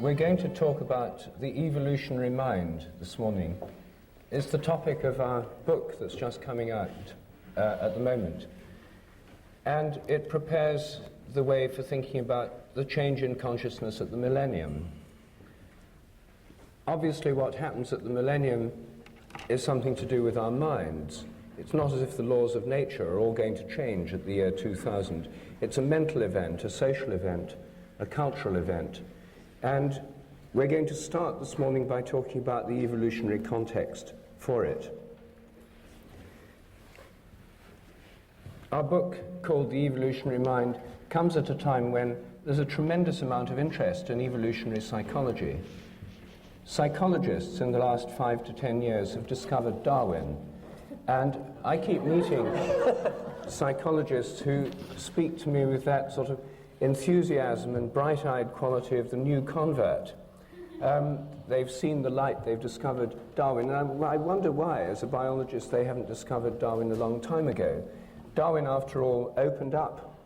We're going to talk about the evolutionary mind this morning. It's the topic of our book that's just coming out at the moment. And it prepares the way for thinking about the change in consciousness at the millennium. Obviously, what happens at the millennium is something to do with our minds. It's not as if the laws of nature are all going to change at the year 2000. It's a mental event, a social event, a cultural event. And we're going to start this morning by talking about the evolutionary context for it. Our book, called The Evolutionary Mind, comes at a time when there's a tremendous amount of interest in evolutionary psychology. Psychologists in the last 5 to 10 years have discovered Darwin, and I keep meeting psychologists who speak to me with that sort of enthusiasm and bright-eyed quality of the new convert. They've seen the light, they've discovered Darwin, and I wonder why, as a biologist, they haven't discovered Darwin a long time ago. Darwin, after all, opened up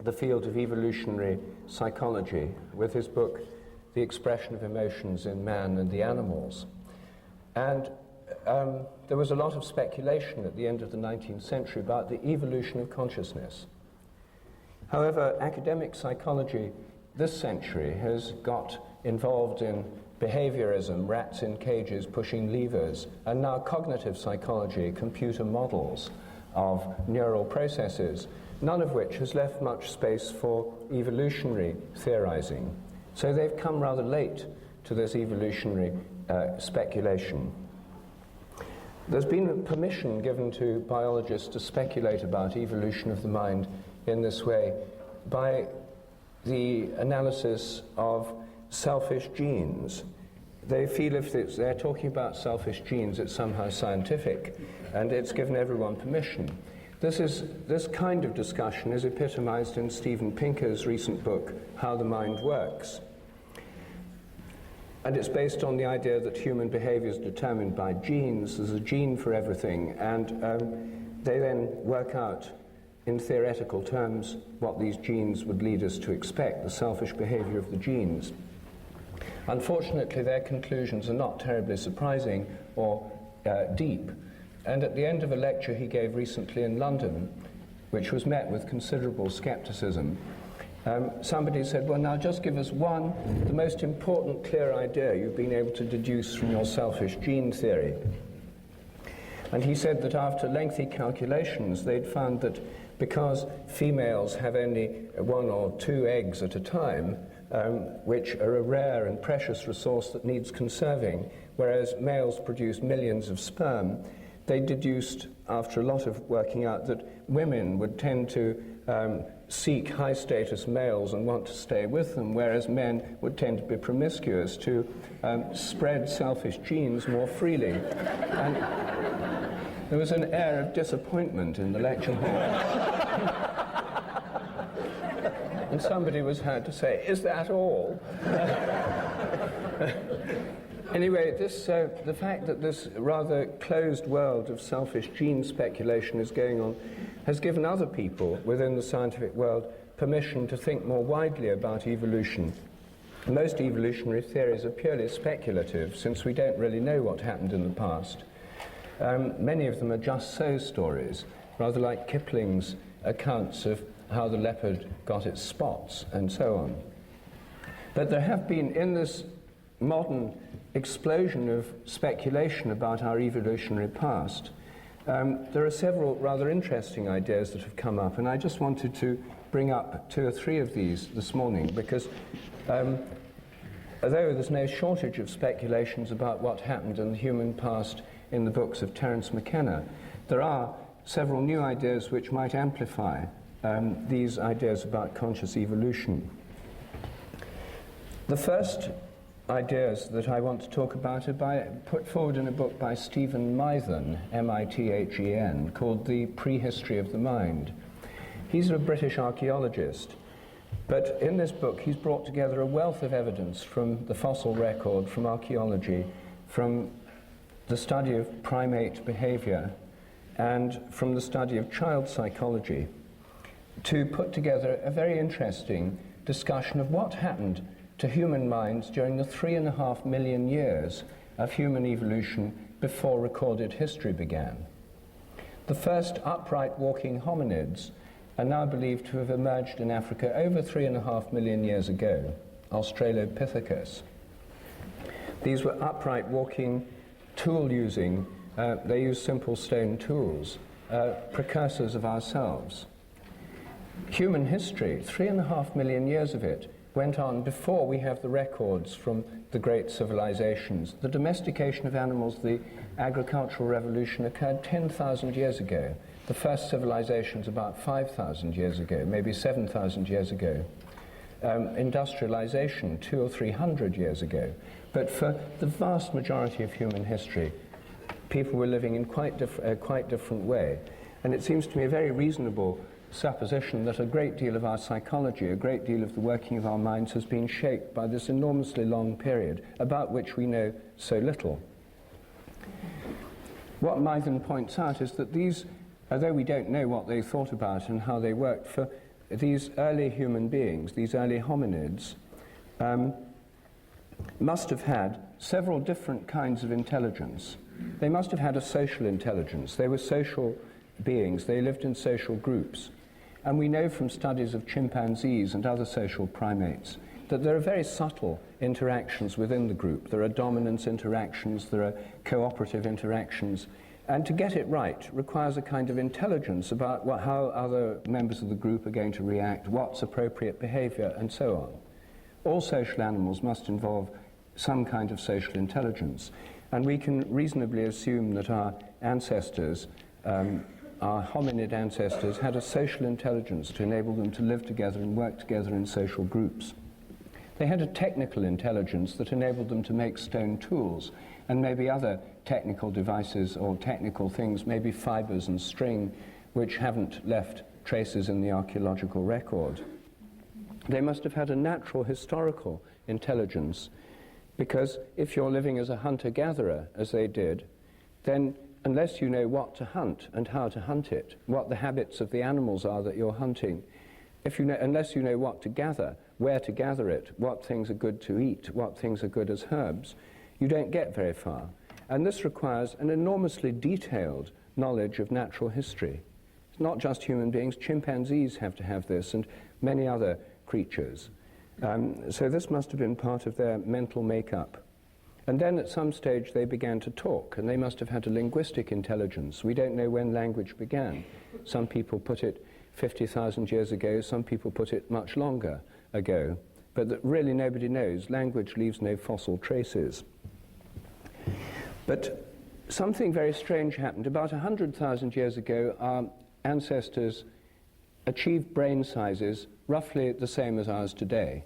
the field of evolutionary psychology with his book, The Expression of Emotions in Man and the Animals. And there was a lot of speculation at the end of the 19th century about the evolution of consciousness. However, academic psychology this century has got involved in behaviorism, rats in cages pushing levers, and now cognitive psychology, computer models of neural processes, none of which has left much space for evolutionary theorizing. So they've come rather late to this evolutionary speculation. There's been permission given to biologists to speculate about evolution of the mind in this way by the analysis of selfish genes. They feel if they're talking about selfish genes, it's somehow scientific, and it's given everyone permission. This kind of discussion is epitomized in Steven Pinker's recent book, How the Mind Works. And it's based on the idea that human behavior is determined by genes. There's a gene for everything, and they then work out in theoretical terms what these genes would lead us to expect, the selfish behavior of the genes. Unfortunately, their conclusions are not terribly surprising or deep. And at the end of a lecture he gave recently in London, which was met with considerable skepticism, somebody said, well, now just give us the most important clear idea you've been able to deduce from your selfish gene theory. And he said that after lengthy calculations, they'd found that because females have only 1 or 2 eggs at a time, which are a rare and precious resource that needs conserving, whereas males produce millions of sperm, they deduced, after a lot of working out, that women would tend to seek high-status males and want to stay with them, whereas men would tend to be promiscuous to spread selfish genes more freely. And there was an air of disappointment in the lecture hall. And somebody was heard to say, is that all? Anyway, the fact that this rather closed world of selfish gene speculation is going on has given other people within the scientific world permission to think more widely about evolution. Most evolutionary theories are purely speculative, since we don't really know what happened in the past. Many of them are just so stories, rather like Kipling's accounts of how the leopard got its spots and so on. But there have been, in this modern explosion of speculation about our evolutionary past, there are several rather interesting ideas that have come up, and I just wanted to bring up 2 or 3 of these this morning, because although there's no shortage of speculations about what happened in the human past in the books of Terence McKenna, there are several new ideas which might amplify these ideas about conscious evolution. The first ideas that I want to talk about are put forward in a book by Stephen Mithen, M-I-T-H-E-N, called The Prehistory of the Mind. He's a British archaeologist, but in this book he's brought together a wealth of evidence from the fossil record, from archaeology, from the study of primate behavior, and from the study of child psychology, to put together a very interesting discussion of what happened to human minds during the 3.5 million years of human evolution before recorded history began. The first upright walking hominids are now believed to have emerged in Africa over 3.5 million years ago, Australopithecus. These were upright walking, tool-using, they used simple stone tools, precursors of ourselves. Human history, 3.5 million years of it, went on before we have the records from the great civilizations. The domestication of animals, the agricultural revolution, occurred 10,000 years ago. The first civilizations about 5,000 years ago, maybe 7,000 years ago. Industrialization 200 or 300 years ago. But for the vast majority of human history, people were living in a quite different way. And it seems to me a very reasonable supposition that a great deal of our psychology, a great deal of the working of our minds has been shaped by this enormously long period about which we know so little. What Mythen points out is that these, although we don't know what they thought about and how they worked, for these early human beings, these early hominids, must have had several different kinds of intelligence. They must have had a social intelligence. They were social beings. They lived in social groups. And we know from studies of chimpanzees and other social primates that there are very subtle interactions within the group. There are dominance interactions, there are cooperative interactions. And to get it right requires a kind of intelligence about how other members of the group are going to react, what's appropriate behavior, and so on. All social animals must involve some kind of social intelligence. And we can reasonably assume that our ancestors, our hominid ancestors, had a social intelligence to enable them to live together and work together in social groups. They had a technical intelligence that enabled them to make stone tools and maybe other technical devices or technical things, maybe fibers and string, which haven't left traces in the archaeological record. They must have had a natural historical intelligence, because if you're living as a hunter-gatherer, as they did, then unless you know what to hunt and how to hunt it, what the habits of the animals are that you're hunting, unless you know what to gather, where to gather it, what things are good to eat, what things are good as herbs, you don't get very far. And this requires an enormously detailed knowledge of natural history. It's not just human beings, chimpanzees have to have this, and many other creatures. So this must have been part of their mental makeup. And then at some stage they began to talk, and they must have had a linguistic intelligence. We don't know when language began. Some people put it 50,000 years ago, some people put it much longer ago, but that really nobody knows. Language leaves no fossil traces. But something very strange happened. About 100,000 years ago, our ancestors achieved brain sizes roughly the same as ours today.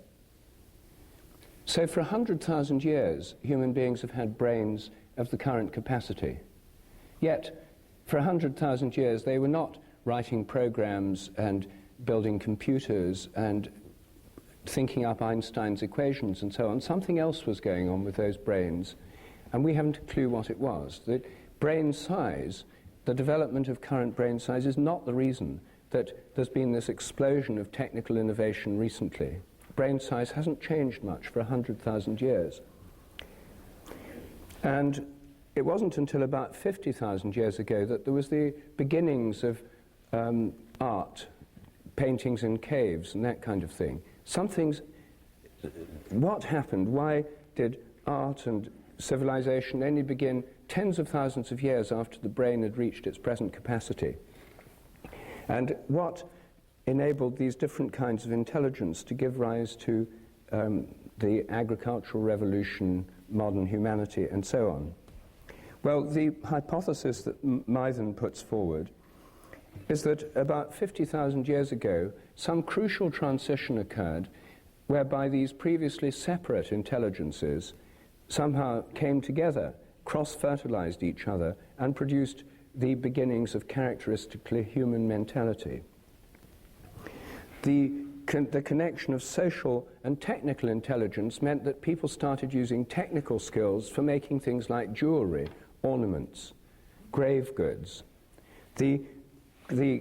So for 100,000 years, human beings have had brains of the current capacity. Yet, for 100,000 years, they were not writing programs and building computers and thinking up Einstein's equations and so on. Something else was going on with those brains, and we haven't a clue what it was. The brain size, the development of current brain size, is not the reason that there's been this explosion of technical innovation recently. Brain size hasn't changed much for 100,000 years. And it wasn't until about 50,000 years ago that there was the beginnings of art, paintings in caves and that kind of thing. What happened? Why did art and civilization only begin tens of thousands of years after the brain had reached its present capacity? And what enabled these different kinds of intelligence to give rise to the agricultural revolution, modern humanity, and so on? Well, the hypothesis that Mythen puts forward is that about 50,000 years ago, some crucial transition occurred whereby these previously separate intelligences somehow came together, cross-fertilized each other, and produced the beginnings of characteristically human mentality. The connection of social and technical intelligence meant that people started using technical skills for making things like jewelry, ornaments, grave goods. The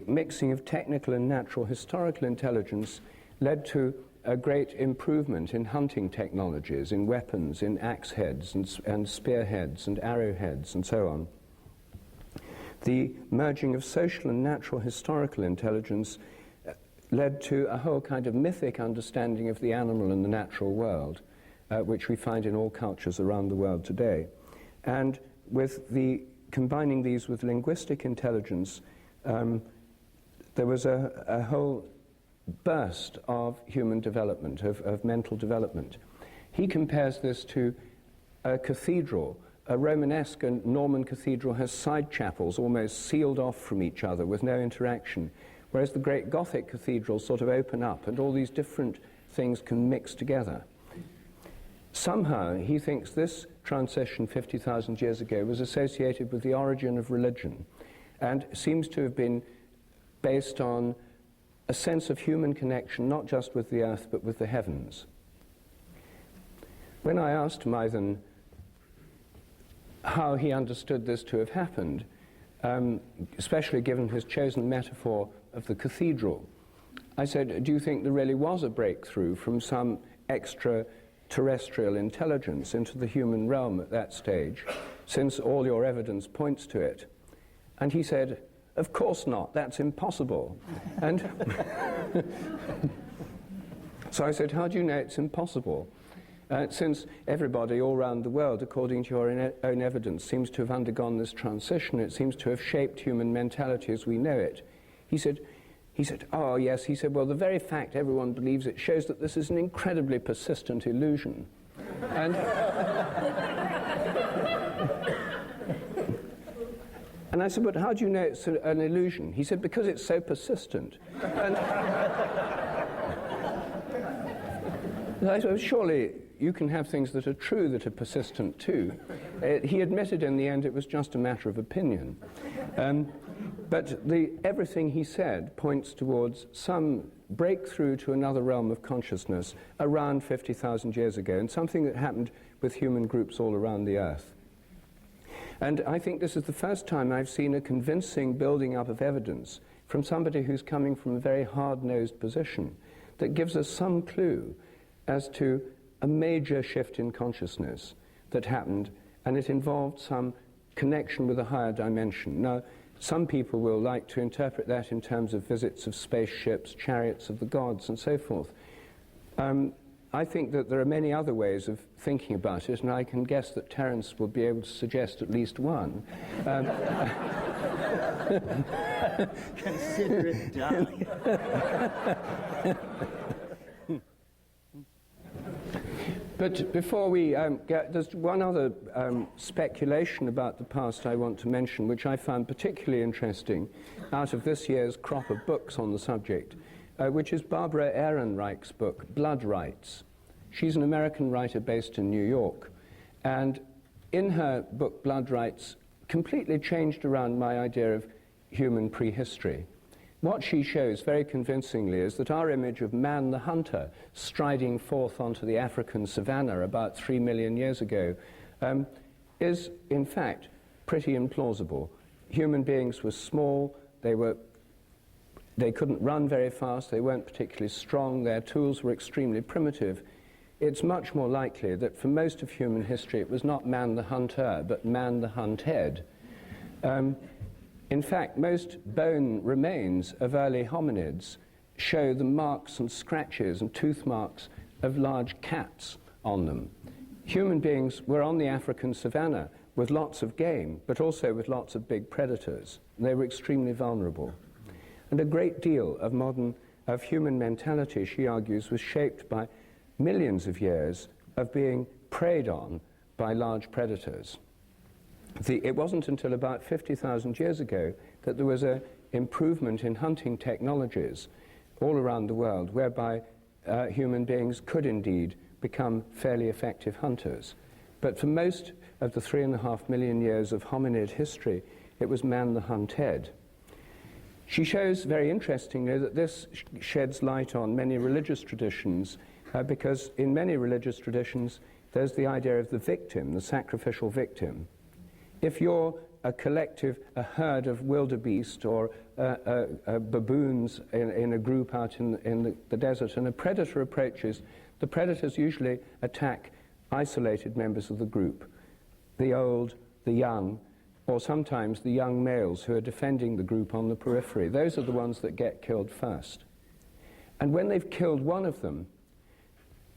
mixing of technical and natural historical intelligence led to a great improvement in hunting technologies, in weapons, in axe heads and spearheads and arrowheads and so on. The merging of social and natural historical intelligence led to a whole kind of mythic understanding of the animal and the natural world, which we find in all cultures around the world today. And with combining these with linguistic intelligence, there was a whole burst of human development, of mental development. He compares this to a cathedral. A Romanesque and Norman cathedral has side chapels almost sealed off from each other with no interaction, whereas the great Gothic cathedrals sort of open up and all these different things can mix together. Somehow he thinks this transition 50,000 years ago was associated with the origin of religion and seems to have been based on a sense of human connection, not just with the earth, but with the heavens. When I asked Mythen how he understood this to have happened, especially given his chosen metaphor of the cathedral, I said, do you think there really was a breakthrough from some extraterrestrial intelligence into the human realm at that stage, since all your evidence points to it? And he said, of course not, that's impossible. And so I said, how do you know it's impossible? Since everybody all around the world, according to your own evidence, seems to have undergone this transition, it seems to have shaped human mentality as we know it. He said, oh yes, he said, well, the very fact everyone believes it shows that this is an incredibly persistent illusion. And I said, but how do you know it's an illusion? He said, because it's so persistent. And I said, surely you can have things that are true that are persistent too. He admitted in the end it was just a matter of opinion. But everything he said points towards some breakthrough to another realm of consciousness around 50,000 years ago, and something that happened with human groups all around the earth. And I think this is the first time I've seen a convincing building up of evidence from somebody who's coming from a very hard-nosed position that gives us some clue as to a major shift in consciousness that happened, and it involved some connection with a higher dimension. Now, some people will like to interpret that in terms of visits of spaceships, chariots of the gods, and so forth. I think that there are many other ways of thinking about it, and I can guess that Terence will be able to suggest at least one. Consider it done. But before we there's one other speculation about the past I want to mention, which I found particularly interesting out of this year's crop of books on the subject, which is Barbara Ehrenreich's book, Blood Rights. She's an American writer based in New York, and in her book, Blood Rights, completely changed around my idea of human prehistory. What she shows very convincingly is that our image of man the hunter striding forth onto the African savanna about 3 million years ago is, in fact, pretty implausible. Human beings were small, they couldn't run very fast, they weren't particularly strong, their tools were extremely primitive. It's much more likely that for most of human history it was not man the hunter, but man the hunted. In fact, most bone remains of early hominids show the marks and scratches and tooth marks of large cats on them. Human beings were on the African savanna with lots of game, but also with lots of big predators. They were extremely vulnerable. And a great deal of human mentality, she argues, was shaped by millions of years of being preyed on by large predators. It wasn't until about 50,000 years ago that there was an improvement in hunting technologies all around the world, whereby human beings could indeed become fairly effective hunters. But for most of the 3.5 million years of hominid history, it was man the hunted. She shows very interestingly that this sheds light on many religious traditions, because in many religious traditions there's the idea of the victim, the sacrificial victim. If you're a herd of wildebeest or baboons in a group out in the desert, and a predator approaches, the predators usually attack isolated members of the group, the old, the young, or sometimes the young males who are defending the group on the periphery. Those are the ones that get killed first. And when they've killed one of them,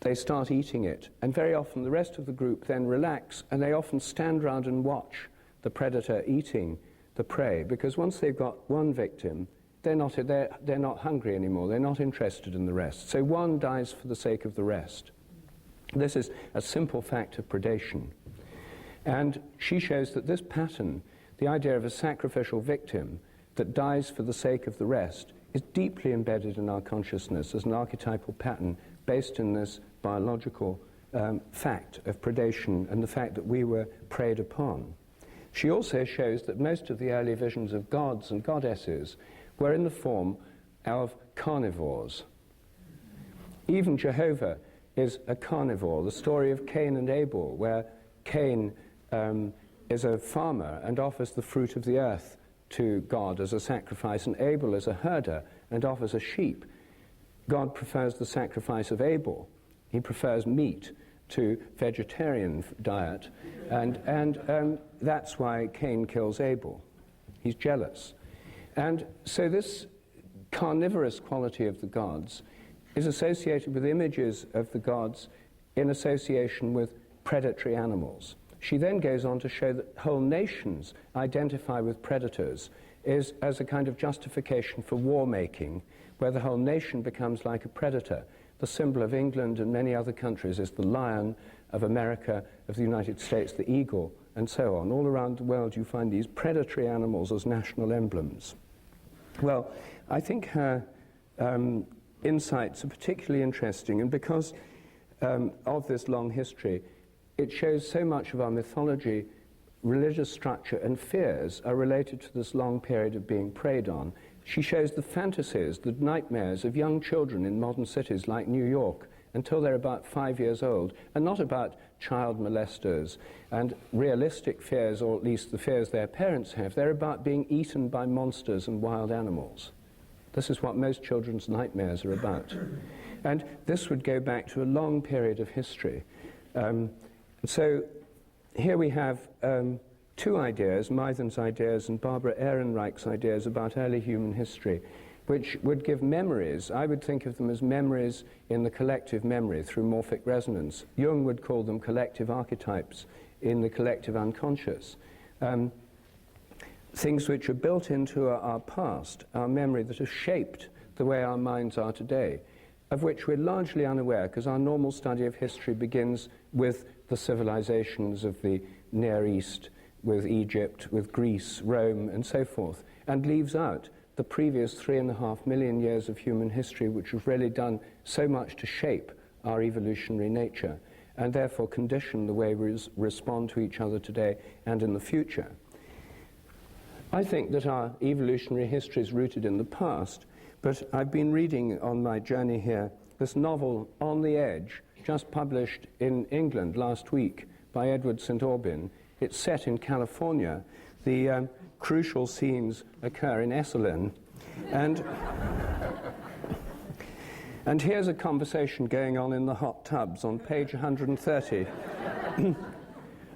they start eating it, and very often the rest of the group then relax, and they often stand around and watch the predator eating the prey, because once they've got one victim, they're not hungry anymore, they're not interested in the rest. So one dies for the sake of the rest. This is a simple fact of predation. And she shows that this pattern, the idea of a sacrificial victim that dies for the sake of the rest, is deeply embedded in our consciousness as an archetypal pattern based in this biological fact of predation and the fact that we were preyed upon. She also shows that most of the early visions of gods and goddesses were in the form of carnivores. Even Jehovah is a carnivore. The story of Cain and Abel, where Cain is a farmer and offers the fruit of the earth to God as a sacrifice, and Abel is a herder and offers a sheep. God prefers the sacrifice of Abel. He prefers meat to vegetarian diet, and that's why Cain kills Abel. He's jealous. And so this carnivorous quality of the gods is associated with images of the gods in association with predatory animals. She then goes on to show that whole nations identify with predators as a kind of justification for war-making, where the whole nation becomes like a predator. The symbol of England and many other countries is the lion, of America, of the United States, the eagle, and so on. All around the world you find these predatory animals as national emblems. Well, I think her insights are particularly interesting, and because of this long history, it shows so much of our mythology, religious structure, and fears are related to this long period of being preyed on. She shows the fantasies, the nightmares of young children in modern cities like New York until they're about 5 years old, and not about child molesters and realistic fears, or at least the fears their parents have. They're about being eaten by monsters and wild animals. This is what most children's nightmares are about. And this would go back to a long period of history. So here we have two ideas, Mythen's ideas and Barbara Ehrenreich's ideas about early human history, which would give memories. I would think of them as memories in the collective memory through morphic resonance. Jung would call them collective archetypes in the collective unconscious. Things which are built into our past, our memory, that have shaped the way our minds are today, of which we're largely unaware, because our normal study of history begins with the civilizations of the Near East, with Egypt, with Greece, Rome, and so forth, and leaves out the previous 3.5 million years of human history, which have really done so much to shape our evolutionary nature, and therefore condition the way we respond to each other today and in the future. I think that our evolutionary history is rooted in the past, but I've been reading on my journey here this novel, On the Edge, just published in England last week by Edward St. Aubyn. It's set in California. The crucial scenes occur in Esalen. And here's a conversation going on in the hot tubs on page 130.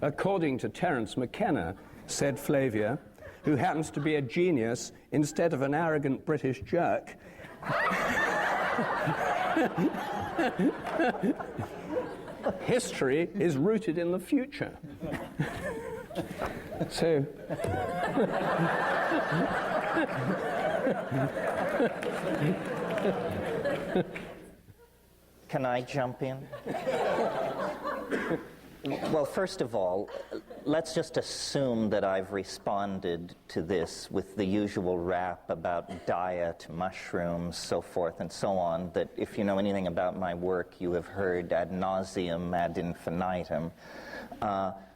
According to Terence McKenna, said Flavia, who happens to be a genius instead of an arrogant British jerk, history is rooted in the future. So, can I jump in? Well, first of all, let's just assume that I've responded to this with the usual rap about diet, mushrooms, so forth and so on, that if you know anything about my work, you have heard ad nauseum, ad infinitum.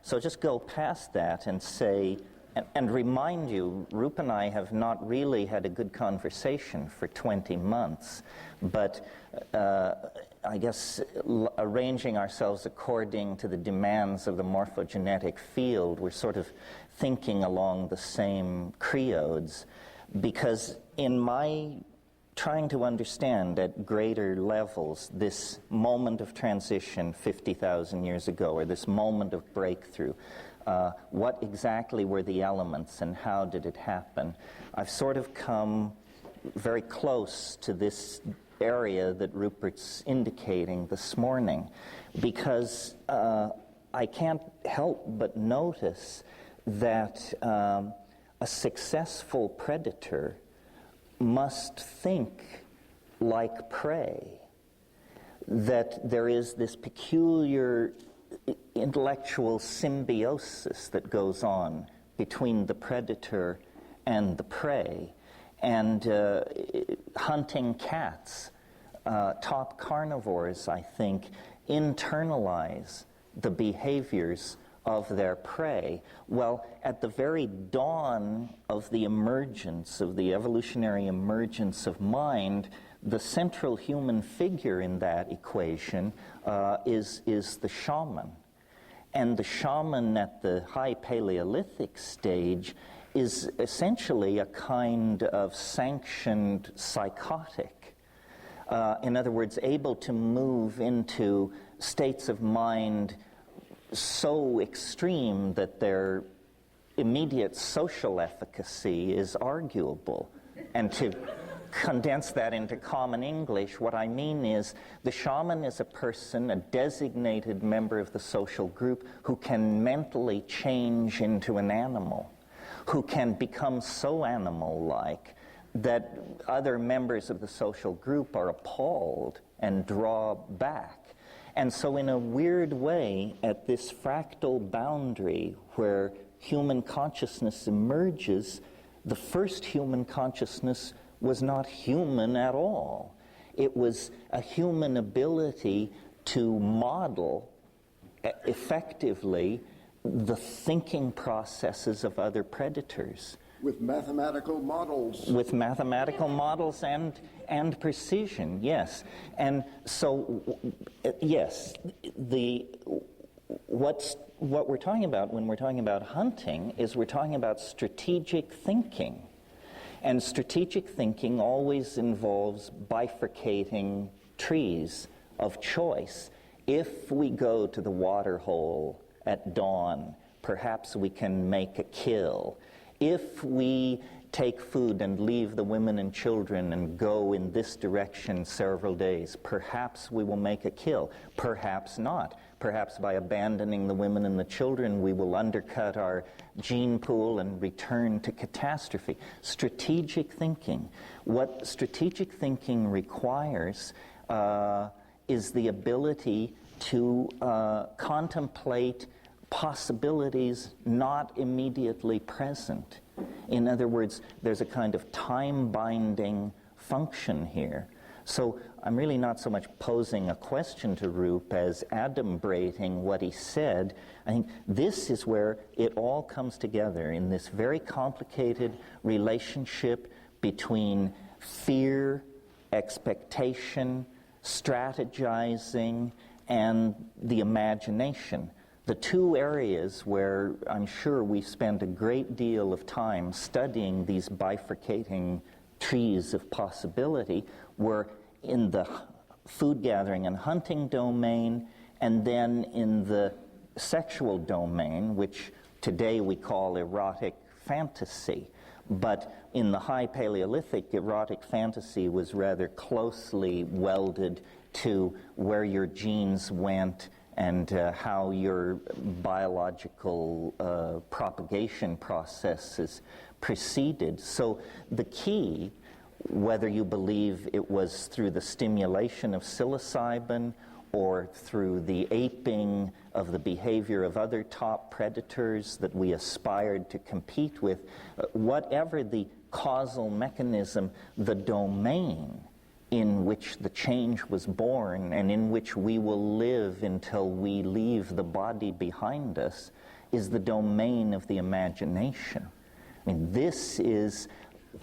So just go past that and say, and remind you, Rupert and I have not really had a good conversation for 20 months, but I guess, arranging ourselves according to the demands of the morphogenetic field, we're sort of thinking along the same creodes, because in my trying to understand at greater levels this moment of transition 50,000 years ago, or this moment of breakthrough, what exactly were the elements and how did it happen? I've sort of come very close to this area that Rupert's indicating this morning, because I can't help but notice that a successful predator must think like prey, that there is this peculiar intellectual symbiosis that goes on between the predator and the prey. And hunting cats, top carnivores, I think, internalize the behaviors of their prey. Well, at the very dawn of the emergence, of the evolutionary emergence of mind, the central human figure in that equation is the shaman. And the shaman at the high Paleolithic stage is essentially a kind of sanctioned psychotic. In other words, able to move into states of mind so extreme that their immediate social efficacy is arguable. And to condense that into common English, what I mean is the shaman is a person, a designated member of the social group, who can mentally change into an animal, who can become so animal-like that other members of the social group are appalled and draw back. And so in a weird way, at this fractal boundary where human consciousness emerges, the first human consciousness was not human at all. It was a human ability to model effectively the thinking processes of other predators. With mathematical models. With mathematical models and precision, yes. And so, yes, what we're talking about when we're talking about hunting is we're talking about strategic thinking. And strategic thinking always involves bifurcating trees of choice. If we go to the water hole at dawn, perhaps we can make a kill. If we take food and leave the women and children and go in this direction several days, perhaps we will make a kill. Perhaps not. Perhaps by abandoning the women and the children, we will undercut our gene pool and return to catastrophe. Strategic thinking. What strategic thinking requires is the ability to contemplate possibilities not immediately present. In other words, there's a kind of time-binding function here. So I'm really not so much posing a question to Rup as adumbrating what he said. I think this is where it all comes together in this very complicated relationship between fear, expectation, strategizing, and the imagination. The two areas where I'm sure we spend a great deal of time studying these bifurcating trees of possibility were in the food gathering and hunting domain, and then in the sexual domain, which today we call erotic fantasy. But in the high Paleolithic, erotic fantasy was rather closely welded to where your genes went and how your biological propagation processes proceeded. So the key, whether you believe it was through the stimulation of psilocybin or through the aping of the behavior of other top predators that we aspired to compete with, whatever the causal mechanism, the domain in which the change was born and in which we will live until we leave the body behind us is the domain of the imagination. I mean, this is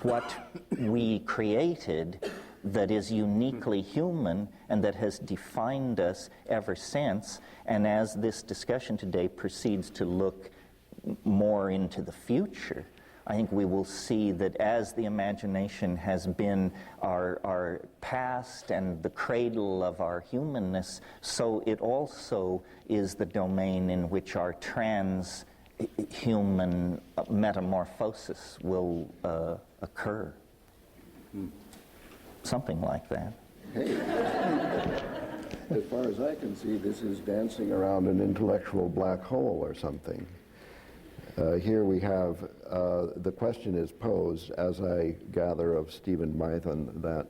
what we created that is uniquely human and that has defined us ever since. And as this discussion today proceeds to look more into the future, I think we will see that as the imagination has been our past and the cradle of our humanness, so it also is the domain in which our trans-human metamorphosis will occur. Something like that. Hey, as far as I can see, this is dancing around an intellectual black hole or something. Here we have, the question is posed, as I gather of Stephen Mython, that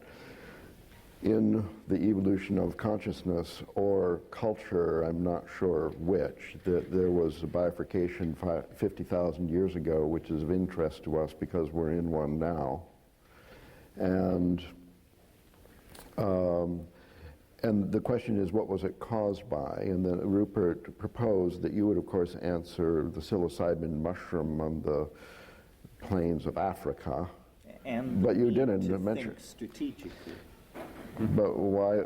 in the evolution of consciousness or culture, I'm not sure which, that there was a bifurcation 50,000 years ago, which is of interest to us because we're in one now. And the question is, what was it caused by? And then Rupert proposed that you would, of course, answer the psilocybin mushroom on the plains of Africa. And but you didn't to mention think strategically. But why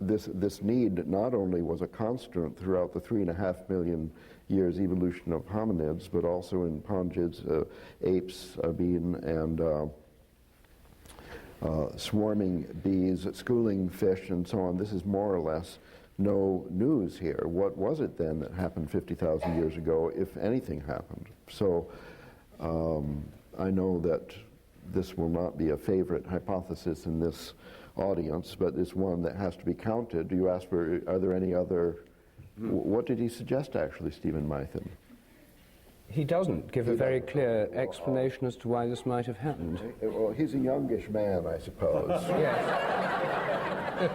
this need not only was a constant throughout the 3.5 million years evolution of hominids, but also in pongids, apes, and swarming bees, schooling fish, and so on. This is more or less no news here. What was it then that happened 50,000 years ago, if anything happened? So I know that this will not be a favorite hypothesis in this audience, but it's one that has to be counted. You asked for, are there any other, what did he suggest actually, Stephen Mython? He doesn't give a very clear explanation as to why this might have happened. Well, he's a youngish man, I suppose. Yes.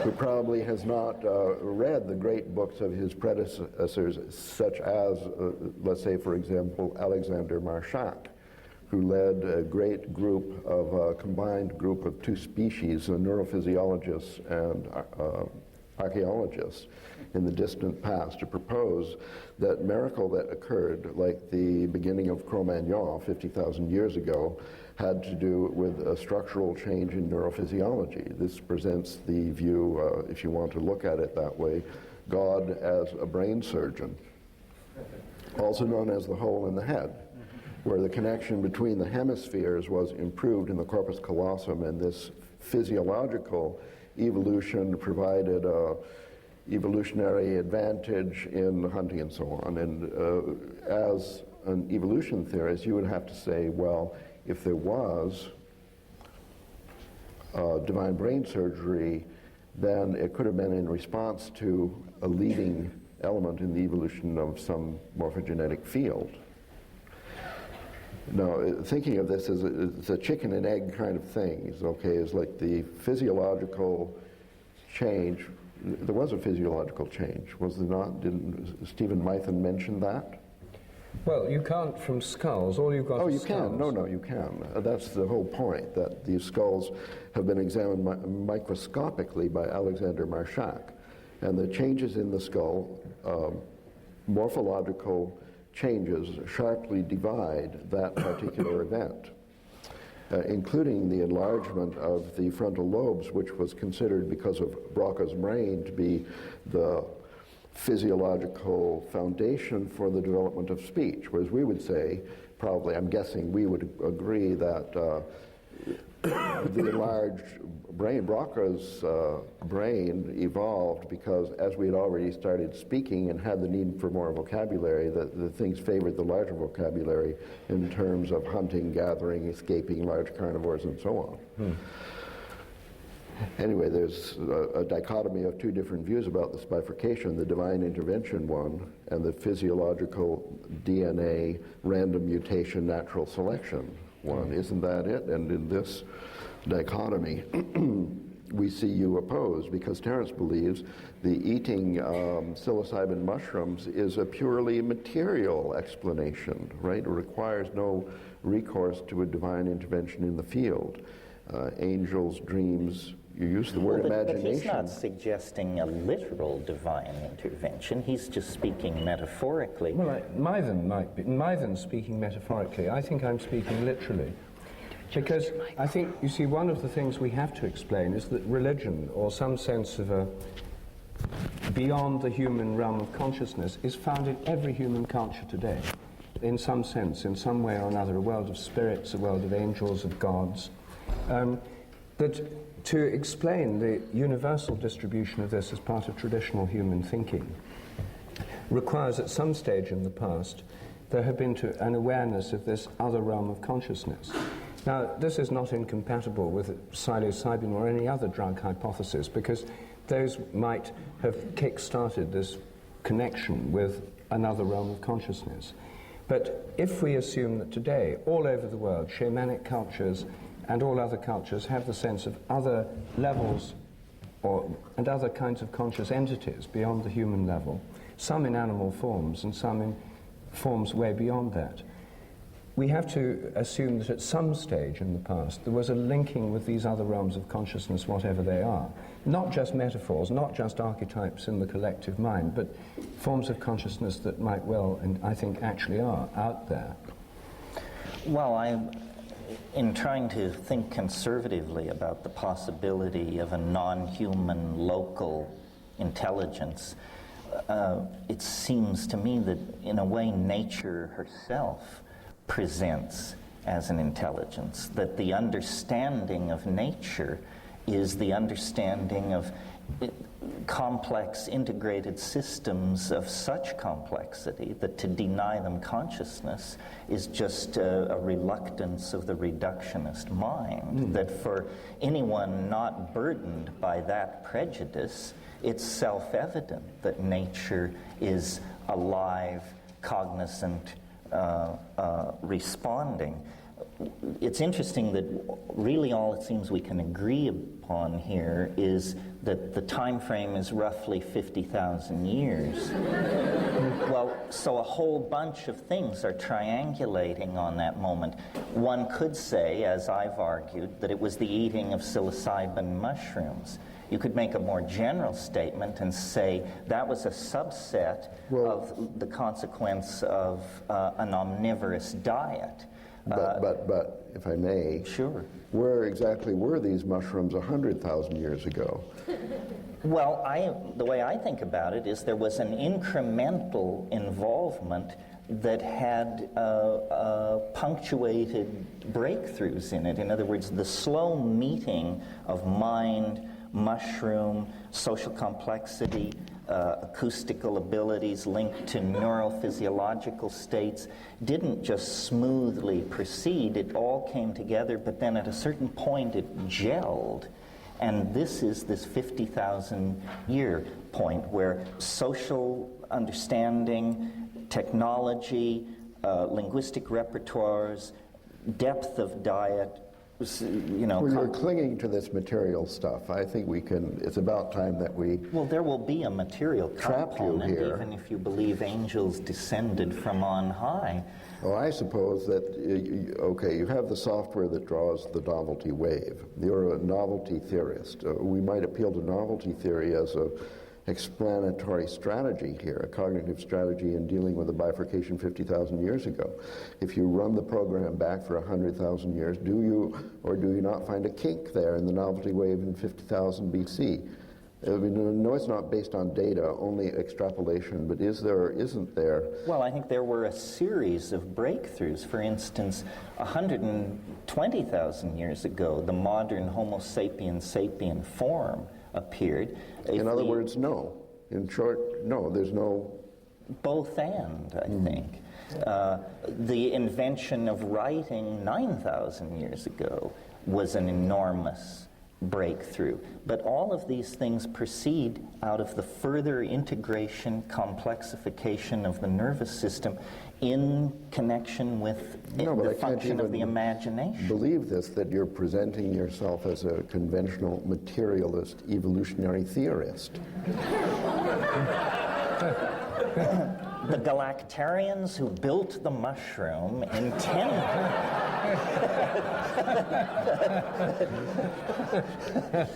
Who probably has not read the great books of his predecessors, such as, let's say, for example, Alexander Marchak, who led a great group of, a combined group of two species, neurophysiologists and archaeologists, in the distant past, to propose that miracle that occurred, like the beginning of Cro-Magnon 50,000 years ago, had to do with a structural change in neurophysiology. This presents the view, if you want to look at it that way, God as a brain surgeon, also known as the hole in the head, where the connection between the hemispheres was improved in the corpus callosum, and this physiological evolution provided a evolutionary advantage in hunting and so on. And as an evolution theorist, you would have to say, well, if there was divine brain surgery, then it could have been in response to a leading element in the evolution of some morphogenetic field. Now, thinking of this as it's a chicken and egg kind of thing, okay, is like the physiological change. There was a physiological change, was there not? Didn't Stephen Mython mention that? Well, you can't from skulls. All you've got Oh, is you skulls. can. No, you can. That's the whole point, that these skulls have been examined microscopically by Alexander Marchak. And the changes in the skull, morphological changes, sharply divide that particular event, including the enlargement of the frontal lobes, which was considered, because of Broca's brain, to be the physiological foundation for the development of speech, whereas we would say, probably, I'm guessing we would agree that the enlarged brain, Broca's brain evolved because as we had already started speaking and had the need for more vocabulary, the things favored the larger vocabulary in terms of hunting, gathering, escaping large carnivores, and so on. Anyway, there's a dichotomy of two different views about this bifurcation, the divine intervention one and the physiological DNA random mutation natural selection one. Isn't that it? And in this dichotomy, we see you opposed, because Terence believes the eating psilocybin mushrooms is a purely material explanation, right? It requires no recourse to a divine intervention in the field. Angels, dreams, you use the word imagination. But he's not suggesting a literal divine intervention. He's just speaking metaphorically. Well, Mython might be. Mython's speaking metaphorically. I think I'm speaking literally. Because I think, you see, one of the things we have to explain is that religion, or some sense of a beyond the human realm of consciousness, is found in every human culture today, in some sense, in some way or another, a world of spirits, a world of angels, of gods. But to explain the universal distribution of this as part of traditional human thinking requires at some stage in the past there have been an awareness of this other realm of consciousness. Now, this is not incompatible with psilocybin or any other drug hypothesis, because those might have kick-started this connection with another realm of consciousness. But if we assume that today, all over the world, shamanic cultures and all other cultures have the sense of other levels and other kinds of conscious entities beyond the human level, some in animal forms and some in forms way beyond that, we have to assume that at some stage in the past there was a linking with these other realms of consciousness, whatever they are. Not just metaphors, not just archetypes in the collective mind, but forms of consciousness that might well, and I think actually are, out there. Well, in trying to think conservatively about the possibility of a non-human local intelligence, it seems to me that in a way nature herself presents as an intelligence, that the understanding of nature is the understanding of complex integrated systems of such complexity that to deny them consciousness is just a reluctance of the reductionist mind, that for anyone not burdened by that prejudice, it's self-evident that nature is alive, cognizant, responding. It's interesting that really all it seems we can agree upon here is that the time frame is roughly 50,000 years. Well, so a whole bunch of things are triangulating on that moment. One could say, as I've argued, that it was the eating of psilocybin mushrooms. You could make a more general statement and say that was a subset of the consequence of an omnivorous diet. But if I may, sure. Where exactly were these mushrooms 100,000 years ago? Well, the way I think about it is there was an incremental involvement that had punctuated breakthroughs in it. In other words, the slow meeting of mind, mushroom, social complexity, acoustical abilities linked to neurophysiological states didn't just smoothly proceed. It all came together, but then at a certain point it gelled. And this is this 50,000 year point where social understanding, technology, linguistic repertoires, depth of diet, Well, you're clinging to this material stuff. I think it's about time that we... Well, there will be a material component, even if you believe angels descended from on high. Well, I suppose that, you have the software that draws the novelty wave. You're a novelty theorist. We might appeal to novelty theory as a explanatory strategy here, a cognitive strategy in dealing with the bifurcation 50,000 years ago. If you run the program back for 100,000 years, do you or do you not find a kink there in the novelty wave in 50,000 BC? I mean, no, it's not based on data, only extrapolation, but is there or isn't there? Well, I think there were a series of breakthroughs. For instance, 120,000 years ago, the modern Homo sapiens sapien form appeared. In other words, no. In short, no, there's no... Both and, I think. The invention of writing 9,000 years ago was an enormous breakthrough. But all of these things proceed out of the further integration, complexification of the nervous system in connection with the function of the imagination. Believe this, that you're presenting yourself as a conventional materialist evolutionary theorist. The galactarians who built the mushroom intended.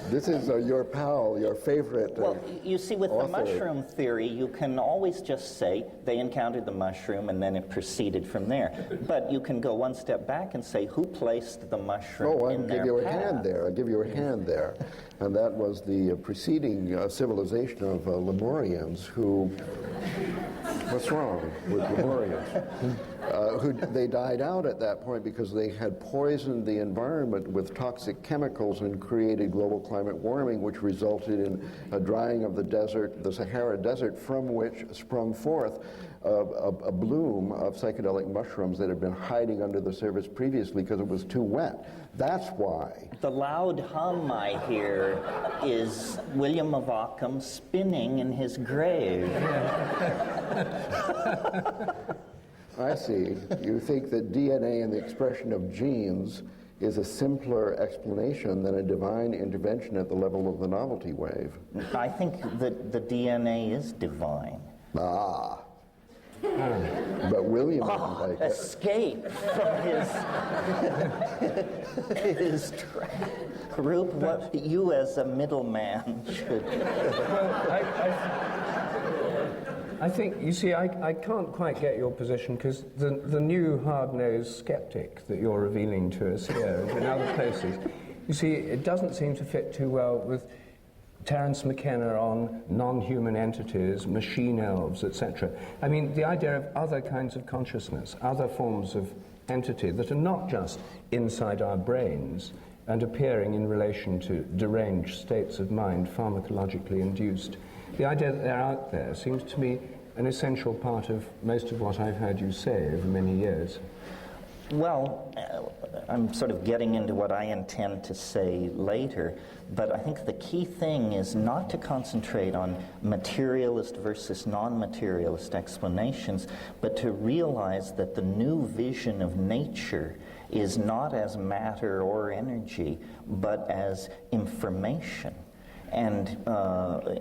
This is your pal, your favorite Well, you see, with the author. mushroom theory, you can always just say they encountered the mushroom and then it proceeded from there. But you can go one step back and say, who placed the mushroom Oh, I'll in give their you a path? hand there. I'll give you a hand there. And that was the preceding civilization of Lemurians who... What's wrong with Lemurians? They died out at that point because they had poisoned the environment with toxic chemicals and created global climate warming, which resulted in a drying of the desert, the Sahara Desert, from which sprung forth a bloom of psychedelic mushrooms that had been hiding under the surface previously because it was too wet. That's why. The loud hum I hear is William of Ockham spinning in his grave. I see. You think that DNA and the expression of genes is a simpler explanation than a divine intervention at the level of the novelty wave. I think that the DNA is divine. Ah. But William didn't like it. Escape from his trap. Rupe, what you as a middleman should... I think, you see, I can't quite get your position because the new hard-nosed skeptic that you're revealing to us here and in other places, you see, it doesn't seem to fit too well with Terence McKenna on non-human entities, machine elves, etc. I mean, the idea of other kinds of consciousness, other forms of entity that are not just inside our brains and appearing in relation to deranged states of mind, pharmacologically induced. The idea that they're out there seems to me an essential part of most of what I've heard you say over many years. Well, I'm sort of getting into what I intend to say later, but I think the key thing is not to concentrate on materialist versus non-materialist explanations, but to realize that the new vision of nature is not as matter or energy, but as information. And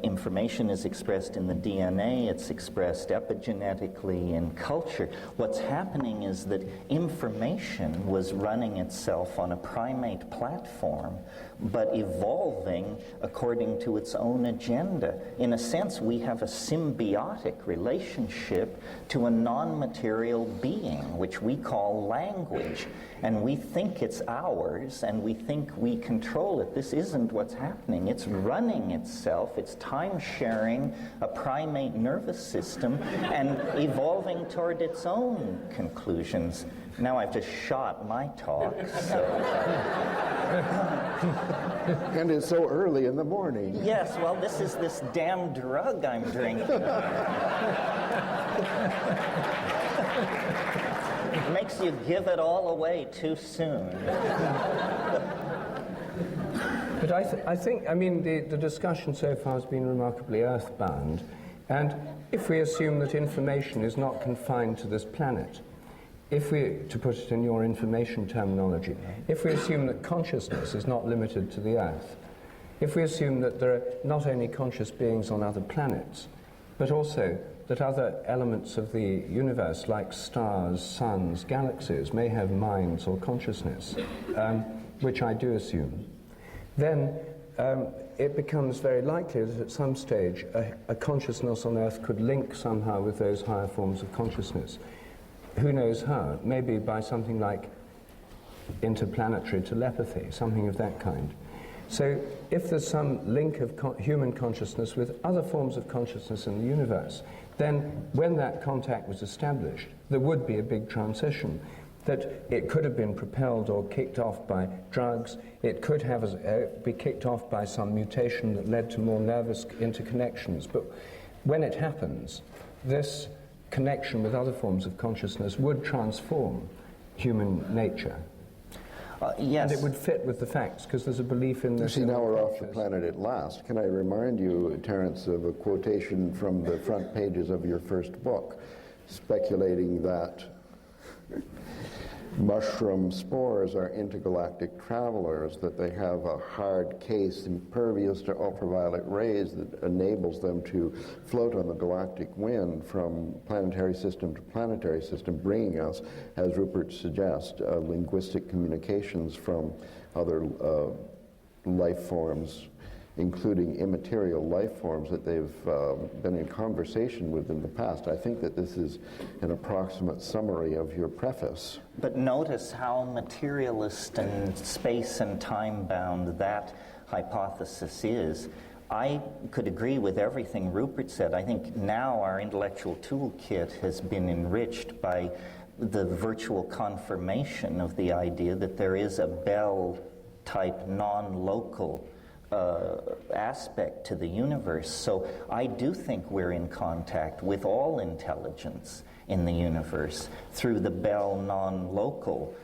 information is expressed in the DNA, it's expressed epigenetically in culture. What's happening is that information was running itself on a primate platform, but evolving according to its own agenda. In a sense, we have a symbiotic relationship to a non-material being, which we call language. And we think it's ours, and we think we control it. This isn't what's happening. It's running itself. It's time-sharing a primate nervous system and evolving toward its own conclusions. Now I've just shot my talk, so... And it's so early in the morning. Yes, well, this is this damn drug I'm drinking. It makes you give it all away too soon. But I think, I mean, the discussion so far has been remarkably earthbound, and if we assume that information is not confined to this planet, if we, to put it in your information terminology, if we assume that consciousness is not limited to the Earth, if we assume that there are not only conscious beings on other planets, but also that other elements of the universe, like stars, suns, galaxies, may have minds or consciousness, which I do assume, then it becomes very likely that at some stage a consciousness on Earth could link somehow with those higher forms of consciousness. Who knows how? Maybe by something like interplanetary telepathy, something of that kind. So if there's some link of human consciousness with other forms of consciousness in the universe, then when that contact was established, there would be a big transition. That it could have been propelled or kicked off by drugs, it could have be kicked off by some mutation that led to more nervous interconnections. But when it happens, this connection with other forms of consciousness would transform human nature. Yes. And it would fit with the facts, because there's a belief in this. You see, now we're off the planet at last. Can I remind you, Terence, of a quotation from the front pages of your first book, speculating that mushroom spores are intergalactic travelers, that they have a hard case impervious to ultraviolet rays that enables them to float on the galactic wind from planetary system to planetary system, bringing us, as Rupert suggests, linguistic communications from other life forms, including immaterial life forms that they've been in conversation with in the past. I think that this is an approximate summary of your preface. But notice how materialist and space and time bound that hypothesis is. I could agree with everything Rupert said. I think now our intellectual toolkit has been enriched by the virtual confirmation of the idea that there is a Bell-type non-local aspect to the universe. So I do think we're in contact with all intelligence in the universe through the Bell non-local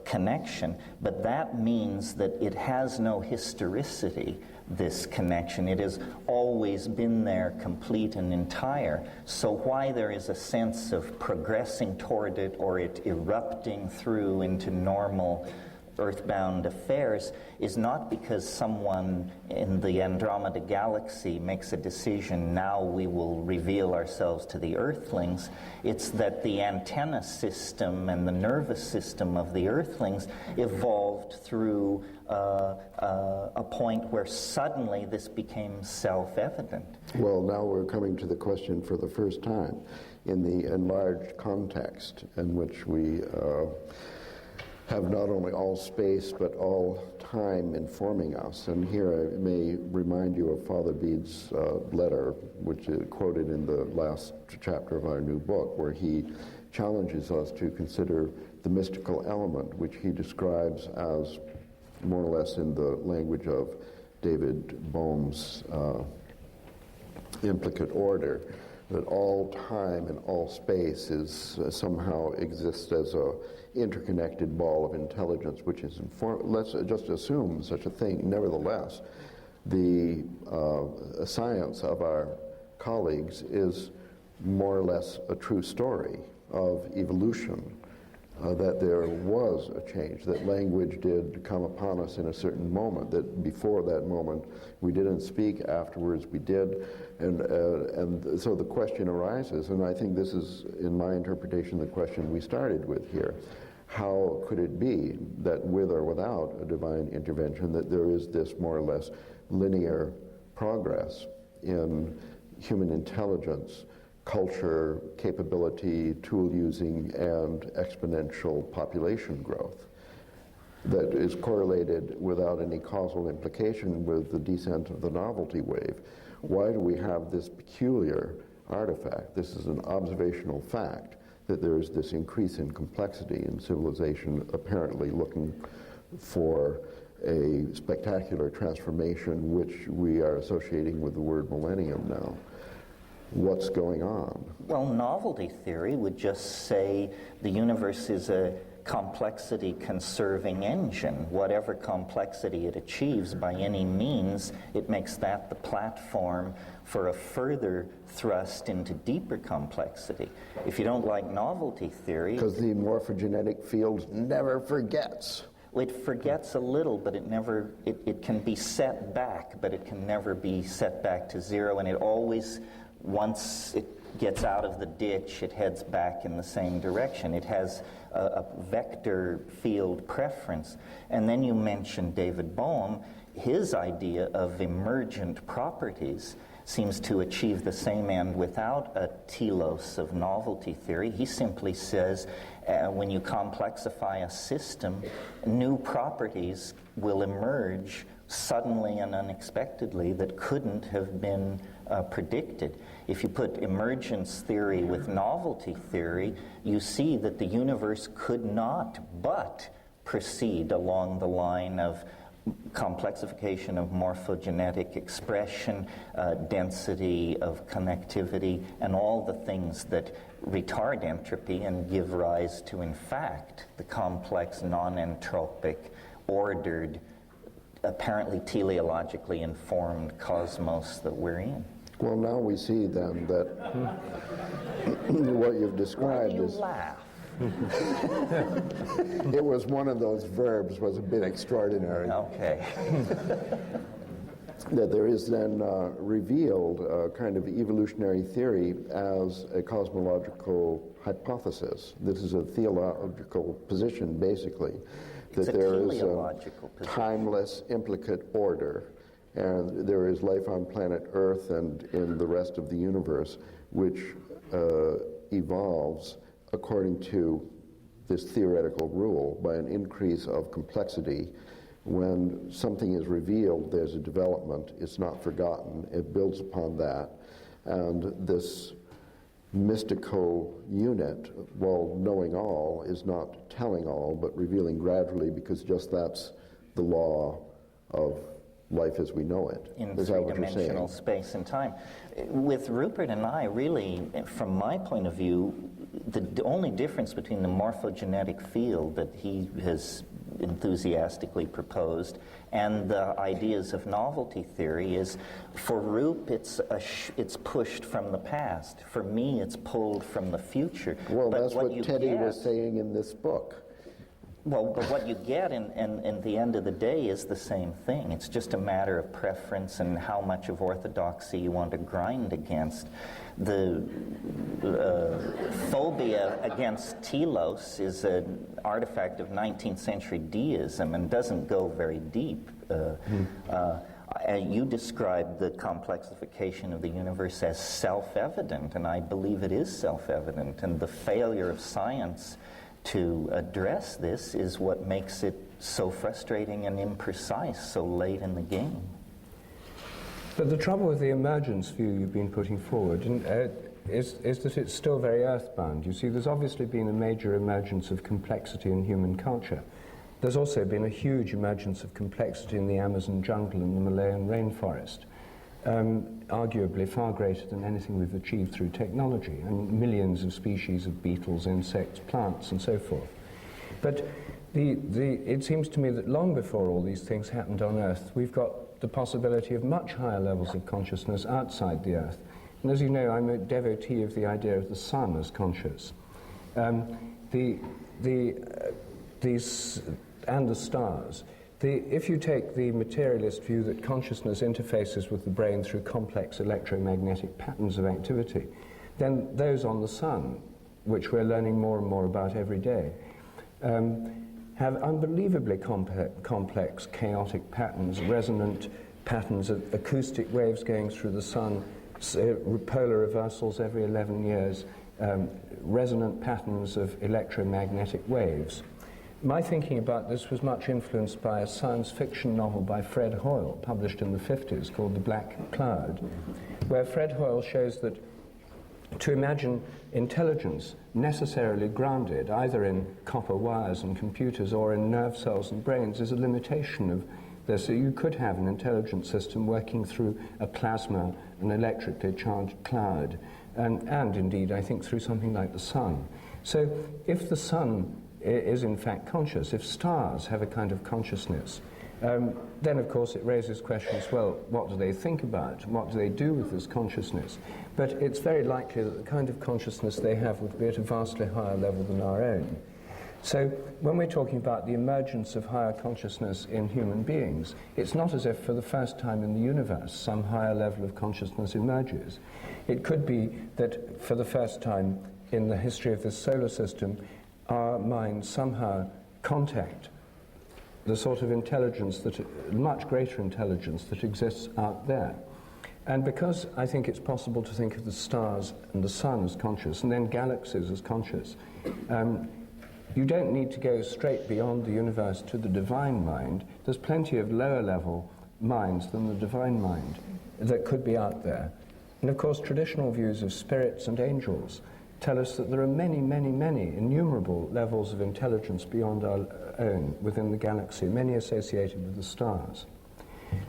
connection, but that means that it has no historicity, this connection. It has always been there, complete and entire. So why there is a sense of progressing toward it or it erupting through into normal earthbound affairs is not because someone in the Andromeda galaxy makes a decision, now we will reveal ourselves to the Earthlings. It's that the antenna system and the nervous system of the Earthlings evolved through a point where suddenly this became self-evident. Well, now we're coming to the question for the first time in the enlarged context in which we have not only all space but all time informing us. And here I may remind you of Father Bede's letter, which is quoted in the last chapter of our new book, where he challenges us to consider the mystical element, which he describes as more or less in the language of David Bohm's implicate order, that all time and all space is somehow exists as a interconnected ball of intelligence, which is let's just assume such a thing. Nevertheless, the science of our colleagues is more or less a true story of evolution, that there was a change, that language did come upon us in a certain moment, that before that moment we didn't speak, afterwards we did, and so the question arises, and I think this is, in my interpretation, the question we started with here. How could it be that with or without a divine intervention that there is this more or less linear progress in human intelligence, culture, capability, tool using, and exponential population growth that is correlated without any causal implication with the descent of the novelty wave? Why do we have this peculiar artifact? This is an observational fact that there is this increase in complexity in civilization, apparently looking for a spectacular transformation, which we are associating with the word millennium now. What's going on? Well, novelty theory would just say the universe is a complexity conserving engine. Whatever complexity it achieves by any means, it makes that the platform for a further thrust into deeper complexity. If you don't like novelty theory... Because the morphogenetic field never forgets. It forgets a little, but it can be set back, but it can never be set back to zero, and it always, once it gets out of the ditch, it heads back in the same direction. It has a vector field preference. And then you mentioned David Bohm. His idea of emergent properties seems to achieve the same end without a telos of novelty theory. He simply says when you complexify a system, new properties will emerge suddenly and unexpectedly that couldn't have been predicted. If you put emergence theory with novelty theory, you see that the universe could not but proceed along the line of complexification of morphogenetic expression, density of connectivity, and all the things that retard entropy and give rise to, in fact, the complex, non-entropic, ordered, apparently teleologically informed cosmos that we're in. Well, now we see then that what you've described Why do you is... laugh? It was one of those verbs, was a bit extraordinary. Okay. That there is then revealed a kind of evolutionary theory as a cosmological hypothesis. This is a theological position, basically, that there is a timeless, implicate order, and there is life on planet Earth and in the rest of the universe, which evolves according to this theoretical rule by an increase of complexity. When something is revealed, there's a development. It's not forgotten. It builds upon that. And this mystical unit, while knowing all, is not telling all, but revealing gradually, because just that's the law of life as we know it. In three-dimensional space and time. With Rupert and I, really, from my point of view, the only difference between the morphogenetic field that he has enthusiastically proposed and the ideas of novelty theory is, for Rup, it's pushed from the past. For me, it's pulled from the future. Well, but that's what Teddy was saying in this book. Well, but what you get in the end of the day is the same thing. It's just a matter of preference and how much of orthodoxy you want to grind against. The phobia against telos is an artifact of 19th century deism and doesn't go very deep. You described the complexification of the universe as self-evident, and I believe it is self-evident. And the failure of science to address this is what makes it so frustrating and imprecise so late in the game. But the trouble with the emergence view you've been putting forward is that it's still very earthbound. You see, there's obviously been a major emergence of complexity in human culture. There's also been a huge emergence of complexity in the Amazon jungle and the Malayan rainforest, arguably far greater than anything we've achieved through technology, and millions of species of beetles, insects, plants, and so forth. But it seems to me that long before all these things happened on Earth, we've got the possibility of much higher levels of consciousness outside the Earth. And as you know, I'm a devotee of the idea of the sun as conscious. And the stars. If you take the materialist view that consciousness interfaces with the brain through complex electromagnetic patterns of activity, then those on the sun, which we're learning more and more about every day, have unbelievably complex, chaotic patterns, resonant patterns of acoustic waves going through the sun, polar reversals every 11 years, resonant patterns of electromagnetic waves. My thinking about this was much influenced by a science fiction novel by Fred Hoyle, published in the 50s, called The Black Cloud, where Fred Hoyle shows that to imagine intelligence necessarily grounded either in copper wires and computers or in nerve cells and brains is a limitation of this. So you could have an intelligent system working through a plasma, an electrically charged cloud, and indeed, I think, through something like the sun. So if the sun is in fact conscious, if stars have a kind of consciousness, then of course it raises questions, well, what do they think about? What do they do with this consciousness? But it's very likely that the kind of consciousness they have would be at a vastly higher level than our own. So when we're talking about the emergence of higher consciousness in human beings, it's not as if for the first time in the universe some higher level of consciousness emerges. It could be that for the first time in the history of this solar system, our minds somehow contact the sort of intelligence, much greater intelligence that exists out there. And because I think it's possible to think of the stars and the sun as conscious, and then galaxies as conscious, you don't need to go straight beyond the universe to the divine mind. There's plenty of lower level minds than the divine mind that could be out there. And of course, traditional views of spirits and angels tell us that there are many, many, many innumerable levels of intelligence beyond our own within the galaxy, many associated with the stars.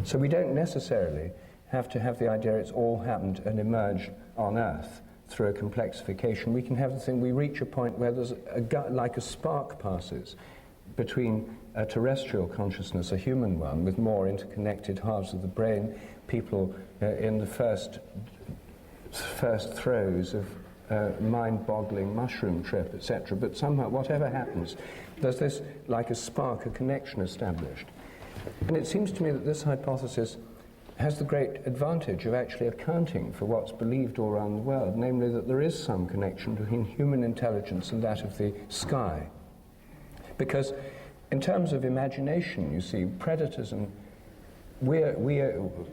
So we don't necessarily have to have the idea it's all happened and emerged on Earth through a complexification. We can have the thing, we reach a point where there's like a spark passes between a terrestrial consciousness, a human one, with more interconnected halves of the brain, people in the first throes of mind-boggling mushroom trip, etc. But somehow, whatever happens, there's this, like a spark, a connection established. And it seems to me that this hypothesis has the great advantage of actually accounting for what's believed all around the world, namely that there is some connection between human intelligence and that of the sky. Because in terms of imagination, you see, predators and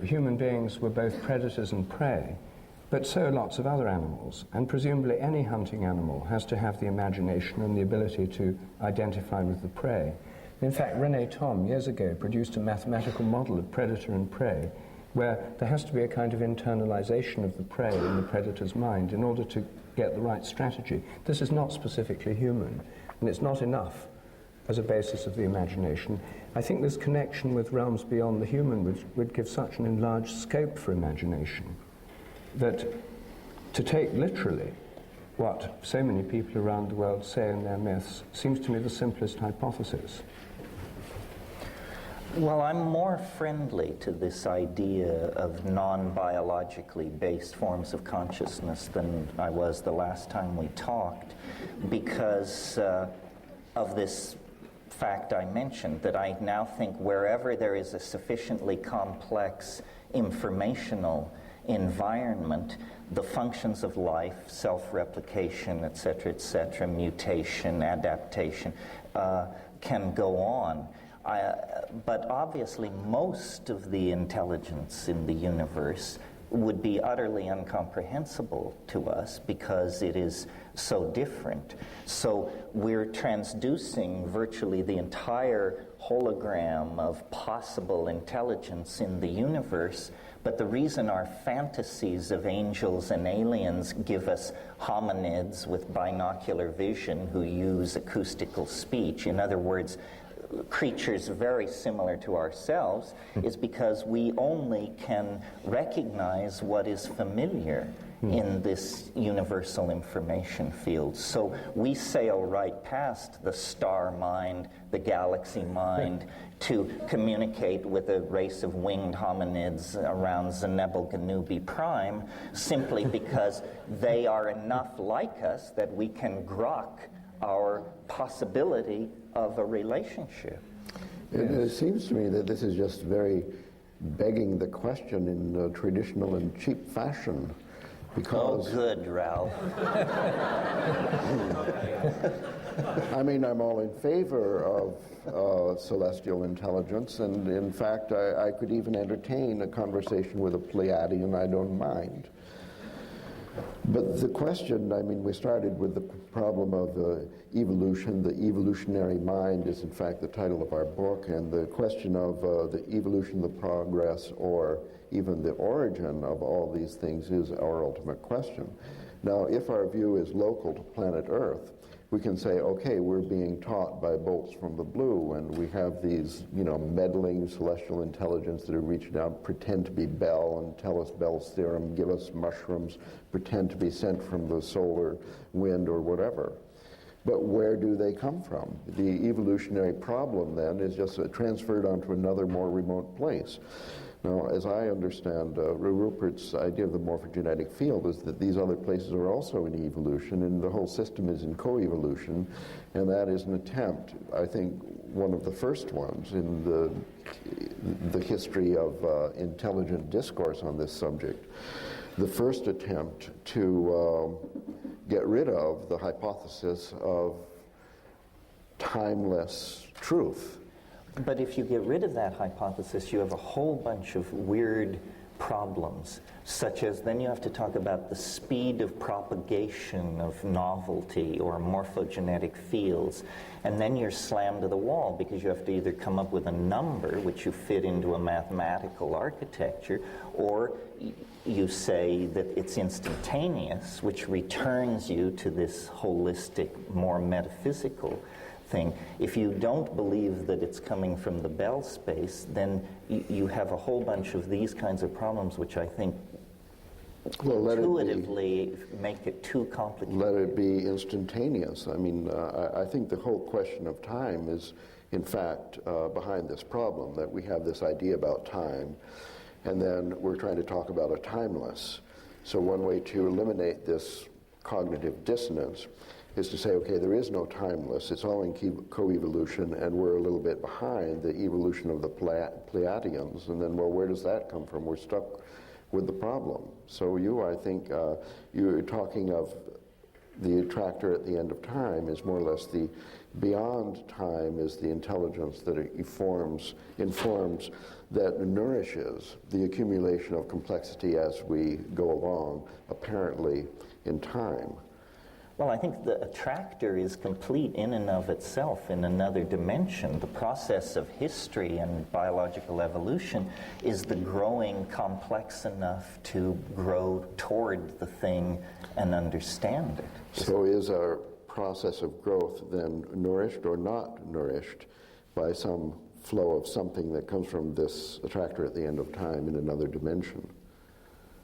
human beings were both predators and prey, but so are lots of other animals, and presumably any hunting animal has to have the imagination and the ability to identify with the prey. In fact, René Thom, years ago, produced a mathematical model of predator and prey, where there has to be a kind of internalization of the prey in the predator's mind in order to get the right strategy. This is not specifically human, and it's not enough as a basis of the imagination. I think this connection with realms beyond the human would give such an enlarged scope for imagination that to take literally what so many people around the world say in their myths seems to me the simplest hypothesis. Well, I'm more friendly to this idea of non-biologically based forms of consciousness than I was the last time we talked, because of this fact I mentioned, that I now think wherever there is a sufficiently complex informational environment, the functions of life, self-replication, etc., mutation, adaptation, can go on. But obviously most of the intelligence in the universe would be utterly incomprehensible to us because it is so different. So we're transducing virtually the entire hologram of possible intelligence in the universe, but the reason our fantasies of angels and aliens give us hominids with binocular vision who use acoustical speech, in other words, creatures very similar to ourselves, is because we only can recognize what is familiar in this universal information field. So we sail right past the star mind, the galaxy mind, to communicate with a race of winged hominids around Zenebel-Ganubi Prime, simply because they are enough like us that we can grok our possibility of a relationship. It seems to me that this is just very begging the question in traditional and cheap fashion. Because, oh, good, Ralph. I mean, I'm all in favor of celestial intelligence, and in fact, I could even entertain a conversation with a Pleiadian, I don't mind. But the question, I mean, we started with the problem of evolution. The evolutionary mind is, in fact, the title of our book, and the question of the evolution, the progress, or even the origin of all these things is our ultimate question. Now, if our view is local to planet Earth, we can say, okay, we're being taught by bolts from the blue, and we have these, meddling celestial intelligence that are reaching out, pretend to be Bell and tell us Bell's theorem, give us mushrooms, pretend to be sent from the solar wind or whatever. But where do they come from? The evolutionary problem then is just transferred onto another more remote place. Now, as I understand, Rupert's idea of the morphogenetic field is that these other places are also in evolution, and the whole system is in coevolution, and that is an attempt, I think, one of the first ones in the history of intelligent discourse on this subject. The first attempt to get rid of the hypothesis of timeless truth. But if you get rid of that hypothesis, you have a whole bunch of weird problems, such as then you have to talk about the speed of propagation of novelty or morphogenetic fields, and then you're slammed to the wall because you have to either come up with a number which you fit into a mathematical architecture, or you say that it's instantaneous, which returns you to this holistic, more metaphysical thing. If you don't believe that it's coming from the Bell space, then you have a whole bunch of these kinds of problems, which I think intuitively make it too complicated. Let it be instantaneous. I mean, I think the whole question of time is, in fact, behind this problem, that we have this idea about time, and then we're trying to talk about a timeless. So one way to eliminate this cognitive dissonance is to say, okay, there is no timeless, it's all in co-evolution, and we're a little bit behind the evolution of the Pleiadians, and then, well, where does that come from? We're stuck with the problem. So I think, you're talking of the attractor at the end of time is more or less the beyond time is the intelligence that it informs, that nourishes the accumulation of complexity as we go along, apparently in time. Well, I think the attractor is complete in and of itself in another dimension. The process of history and biological evolution is the growing complex enough to grow toward the thing and understand it. So is our process of growth then nourished or not nourished by some flow of something that comes from this attractor at the end of time in another dimension?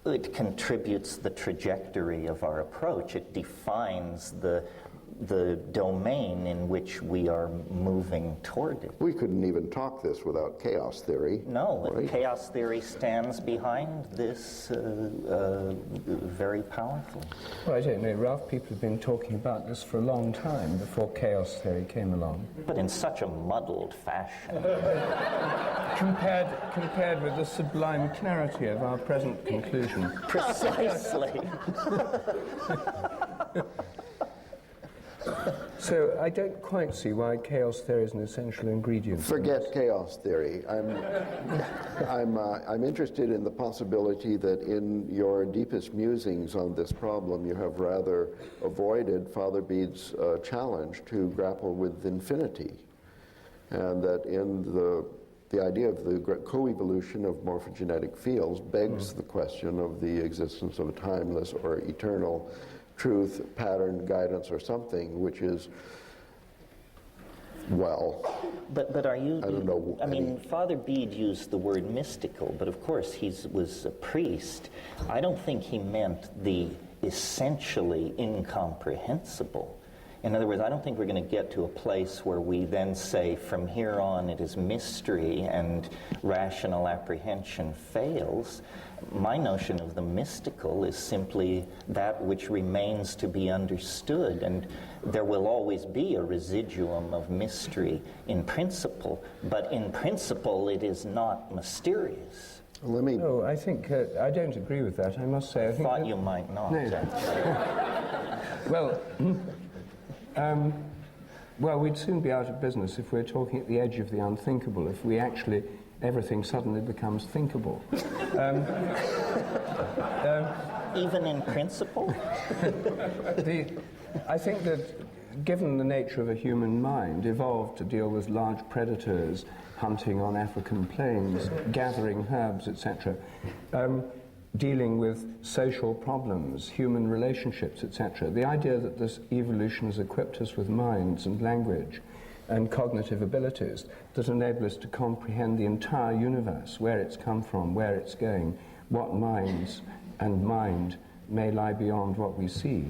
It contributes the trajectory of our approach. It defines the domain in which we are moving toward it. We couldn't even talk this without chaos theory. No, right? Chaos theory stands behind this very powerfully. Well, I don't know, Ralph, people have been talking about this for a long time before chaos theory came along. But in such a muddled fashion. Compared with the sublime clarity of our present conclusion. Precisely. So I don't quite see why chaos theory is an essential ingredient. Forget chaos theory. I'm interested in the possibility that in your deepest musings on this problem, you have rather avoided Father Bede's challenge to grapple with infinity, and that in the idea of the co-evolution of morphogenetic fields begs the question of the existence of a timeless or eternal truth, pattern, guidance, or something, which is, well, but are you? I don't know. I mean, Father Bede used the word mystical, but of course he was a priest. I don't think he meant the essentially incomprehensible. In other words, I don't think we're going to get to a place where we then say, from here on it is mystery and rational apprehension fails. My notion of the mystical is simply that which remains to be understood, and there will always be a residuum of mystery in principle, but in principle it is not mysterious. Oh, I think, I don't agree with that, I must say. I think thought you might not. No. Well, we'd soon be out of business if we're talking at the edge of the unthinkable, if we actually, everything suddenly becomes thinkable. Even in principle? I think that, given the nature of a human mind, evolved to deal with large predators, hunting on African plains, gathering herbs, etc., dealing with social problems, human relationships, etc. The idea that this evolution has equipped us with minds and language and cognitive abilities that enable us to comprehend the entire universe, where it's come from, where it's going, what minds and mind may lie beyond what we see.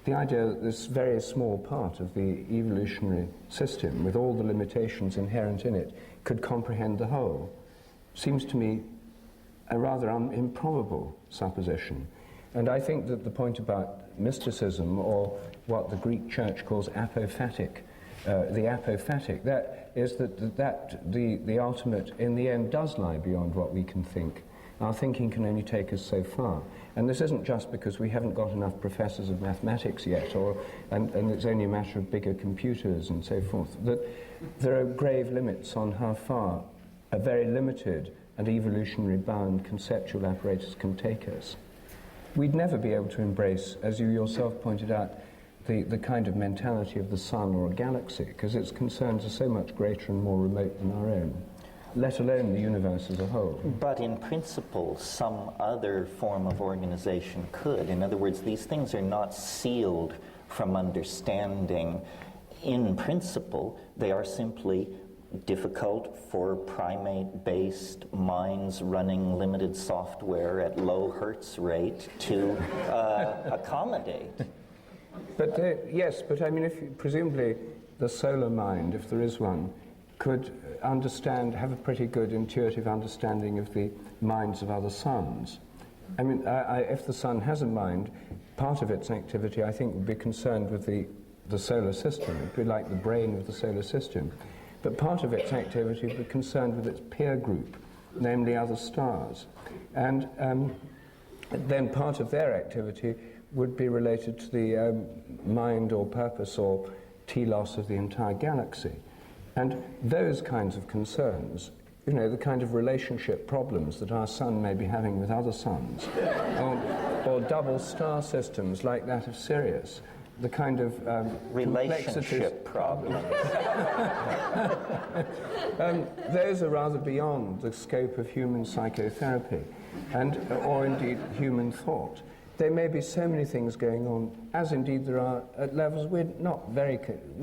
The idea that this very small part of the evolutionary system, with all the limitations inherent in it, could comprehend the whole, seems to me a rather improbable supposition. And I think that the point about mysticism, or what the Greek church calls apophatic, that is that the ultimate, in the end, does lie beyond what we can think. Our thinking can only take us so far. And this isn't just because we haven't got enough professors of mathematics yet, and it's only a matter of bigger computers and so forth, that there are grave limits on how far a very limited and evolutionary bound conceptual apparatus can take us. We'd never be able to embrace, as you yourself pointed out, the kind of mentality of the sun or a galaxy, because its concerns are so much greater and more remote than our own, let alone the universe as a whole. But in principle, some other form of organization could. In other words, these things are not sealed from understanding in principle. They are simply difficult for primate-based minds running limited software at low hertz rate to accommodate. But yes, but I mean, if presumably the solar mind, if there is one, could understand, have a pretty good intuitive understanding of the minds of other suns, I mean, if the sun has a mind, part of its activity, I think, would be concerned with the solar system. It would be like the brain of the solar system. But part of its activity would be concerned with its peer group, namely other stars. And then part of their activity would be related to the mind or purpose or telos of the entire galaxy. And those kinds of concerns, you know, the kind of relationship problems that our sun may be having with other suns, or double star systems like that of Sirius, the kind of relationship problems. Those are rather beyond the scope of human psychotherapy, or indeed human thought. There may be so many things going on, as indeed there are at levels we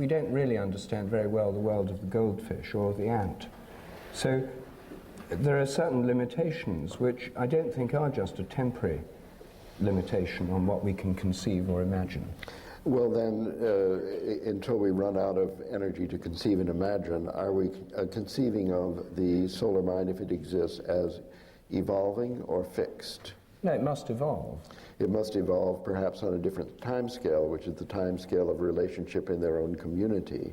don't really understand very well the world of the goldfish or the ant. So there are certain limitations which I don't think are just a temporary limitation on what we can conceive or imagine. Well then, until we run out of energy to conceive and imagine, are we conceiving of the solar mind, if it exists, as evolving or fixed? No, it must evolve. It must evolve perhaps on a different time scale, which is the time scale of relationship in their own community,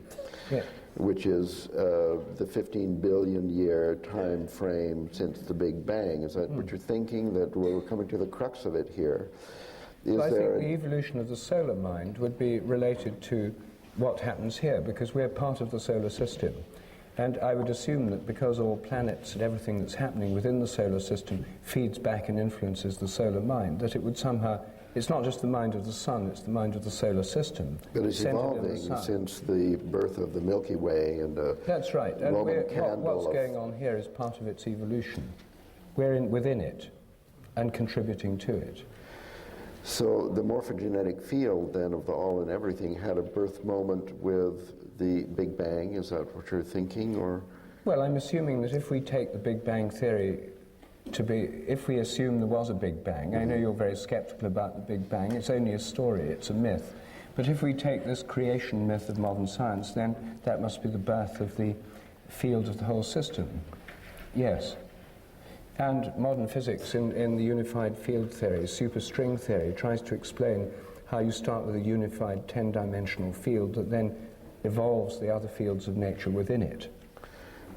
Yeah. which is the 15 billion year time frame since the Big Bang. Is that what you're thinking, that we're coming to the crux of it here? I think the evolution of the solar mind would be related to what happens here, because we're part of the solar system. And I would assume that because all planets and everything that's happening within the solar system feeds back and influences the solar mind, that it would somehow, it's not just the mind of the sun, it's the mind of the solar system. But it's evolving since the birth of the Milky Way and that's right. And what's of going on here is part of its evolution. We're within it and contributing to it. So the morphogenetic field then of the all and everything had a birth moment with the Big Bang. Is that what you're thinking, or? Well, I'm assuming that if we take the Big Bang theory to be, if we assume there was a Big Bang, I know you're very skeptical about the Big Bang, it's only a story, it's a myth. But if we take this creation myth of modern science, then that must be the birth of the field of the whole system. Yes. And modern physics in the unified field theory, superstring theory, tries to explain how you start with a unified 10-dimensional field that then evolves the other fields of nature within it.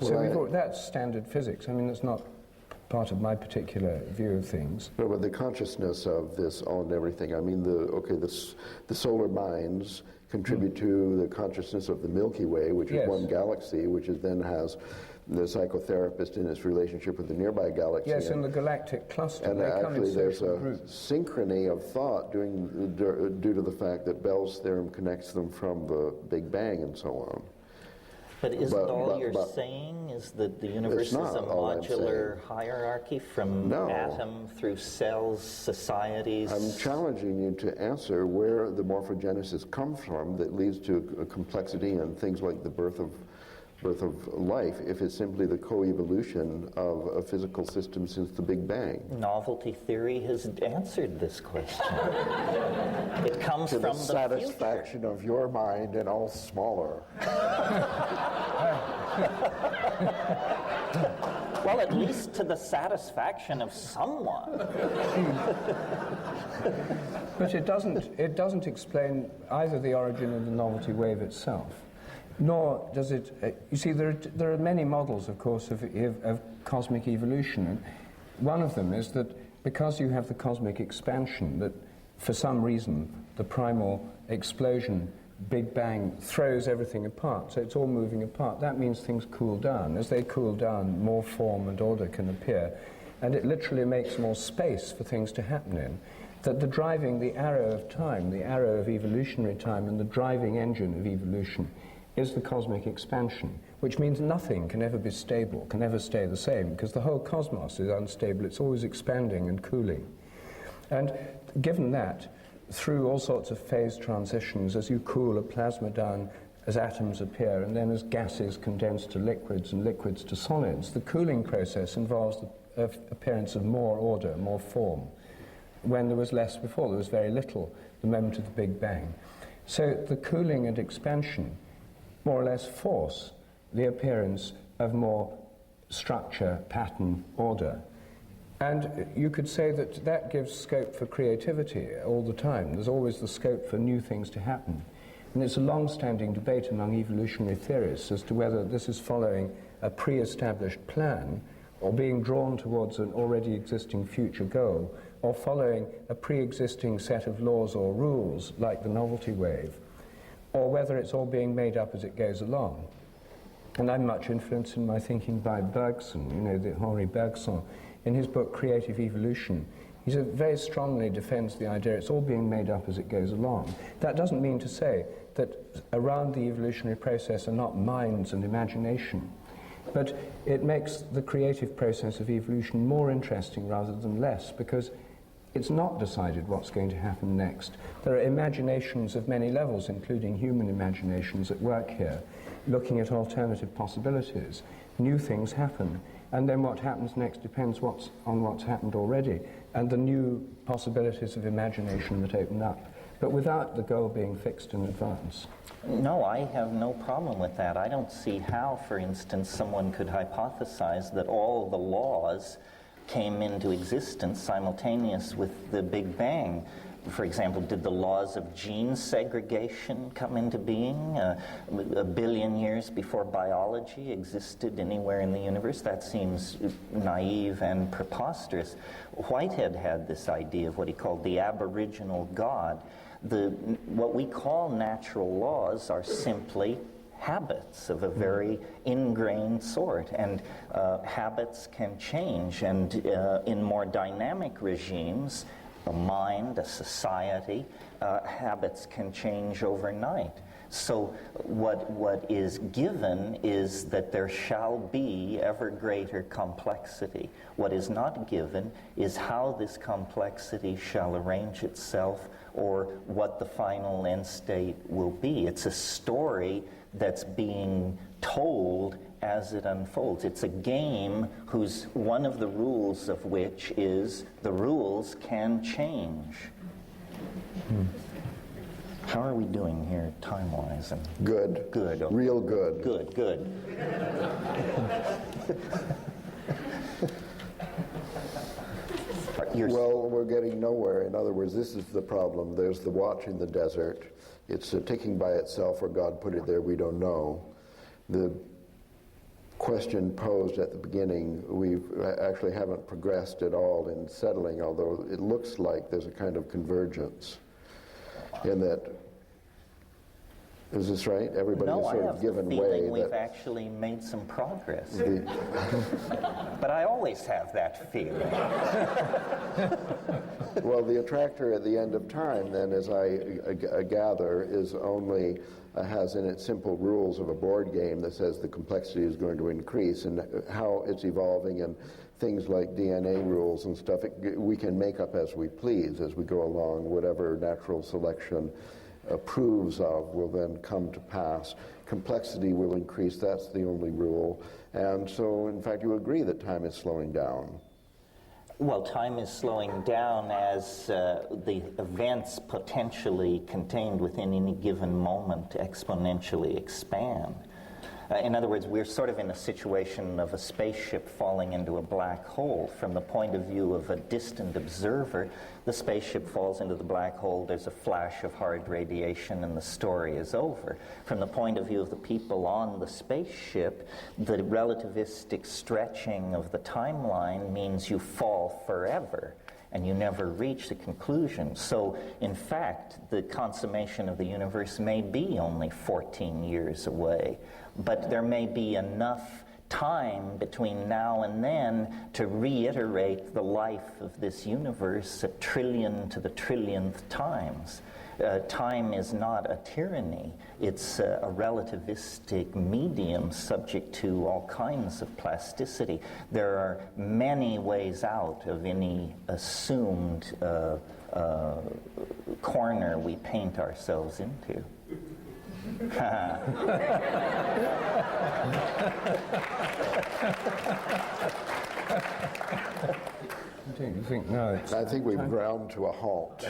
So that's standard physics. I mean, it's not part of my particular view of things. No, but the consciousness of this all and everything, I mean, the solar minds contribute to the consciousness of the Milky Way, which is one galaxy, which then has the psychotherapist in its relationship with the nearby galaxy. Yes, in the galactic cluster. And actually there's a synchrony of thought due to the fact that Bell's theorem connects them from the Big Bang and so on. But isn't all you're saying is that the universe is a modular hierarchy from atom through cells, societies? I'm challenging you to answer where the morphogenesis comes from that leads to a complexity and things like the birth of life, if it's simply the co-evolution of a physical system since the Big Bang. Novelty theory has answered this question. It comes from the satisfaction future. Of your mind and all smaller. Well, at least to the satisfaction of someone. But it doesn't explain either the origin of the novelty wave itself, nor does it, you see, there are many models, of course, of cosmic evolution. And one of them is that because you have the cosmic expansion, that for some reason the primal explosion, Big Bang, throws everything apart, so it's all moving apart. That means things cool down. As they cool down, more form and order can appear, and it literally makes more space for things to happen in. That the arrow of time, the arrow of evolutionary time, and the driving engine of evolution is the cosmic expansion, which means nothing can ever be stable, can ever stay the same, because the whole cosmos is unstable. It's always expanding and cooling. And given that, through all sorts of phase transitions, as you cool a plasma down, as atoms appear, and then as gases condense to liquids and liquids to solids, the cooling process involves the appearance of more order, more form, when there was less before. There was very little the moment of the Big Bang. So the cooling and expansion more or less force the appearance of more structure, pattern, order. And you could say that that gives scope for creativity all the time. There's always the scope for new things to happen. And it's a long-standing debate among evolutionary theorists as to whether this is following a pre-established plan or being drawn towards an already existing future goal, or following a pre-existing set of laws or rules like the novelty wave, or whether it's all being made up as it goes along. And I'm much influenced in my thinking by Bergson, the Henri Bergson. In his book Creative Evolution, he very strongly defends the idea it's all being made up as it goes along. That doesn't mean to say that around the evolutionary process are not minds and imagination, but it makes the creative process of evolution more interesting rather than less, because it's not decided what's going to happen next. There are imaginations of many levels, including human imaginations, at work here, looking at alternative possibilities. New things happen, and then what happens next depends on what's happened already, and the new possibilities of imagination that open up, but without the goal being fixed in advance. No, I have no problem with that. I don't see how, for instance, someone could hypothesize that all the laws came into existence simultaneous with the Big Bang. For example, did the laws of gene segregation come into being a billion years before biology existed anywhere in the universe? That seems naive and preposterous. Whitehead had this idea of what he called the aboriginal God. What we call natural laws are simply habits of a very ingrained sort, and habits can change, and in more dynamic regimes, a mind, a society, habits can change overnight. So what is given is that there shall be ever greater complexity. What is not given is how this complexity shall arrange itself, or what the final end state will be. It's a story that's being told as it unfolds. It's a game whose one of the rules of which is the rules can change. How are we doing here time-wise? Good. Good. Okay. Real good. Good. Well, we're getting nowhere. In other words, this is the problem. There's the watch in the desert. It's ticking by itself, or God put it there, we don't know. The question posed at the beginning, we actually haven't progressed at all in settling, although it looks like there's a kind of convergence in that. Is this right? Everybody's sort of given way. No, I have the feeling we've actually made some progress. But I always have that feeling. Well, the attractor at the end of time, then, as I gather, is only has in it simple rules of a board game that says the complexity is going to increase, and how it's evolving, and things like DNA rules and stuff, we can make up as we please as we go along. Whatever natural selection approves of will then come to pass. Complexity will increase, that's the only rule. And so, in fact, you agree that time is slowing down. Well, time is slowing down as the events potentially contained within any given moment exponentially expand. In other words, we're sort of in a situation of a spaceship falling into a black hole. From the point of view of a distant observer, the spaceship falls into the black hole, there's a flash of hard radiation, and the story is over. From the point of view of the people on the spaceship, the relativistic stretching of the timeline means you fall forever, and you never reach the conclusion. So, in fact, the consummation of the universe may be only 14 years away, but there may be enough time between now and then to reiterate the life of this universe a trillion to the trillionth times. Time is not a tyranny. It's a relativistic medium subject to all kinds of plasticity. There are many ways out of any assumed corner we paint ourselves into. Do you think, no, it's I think we've ground to a halt.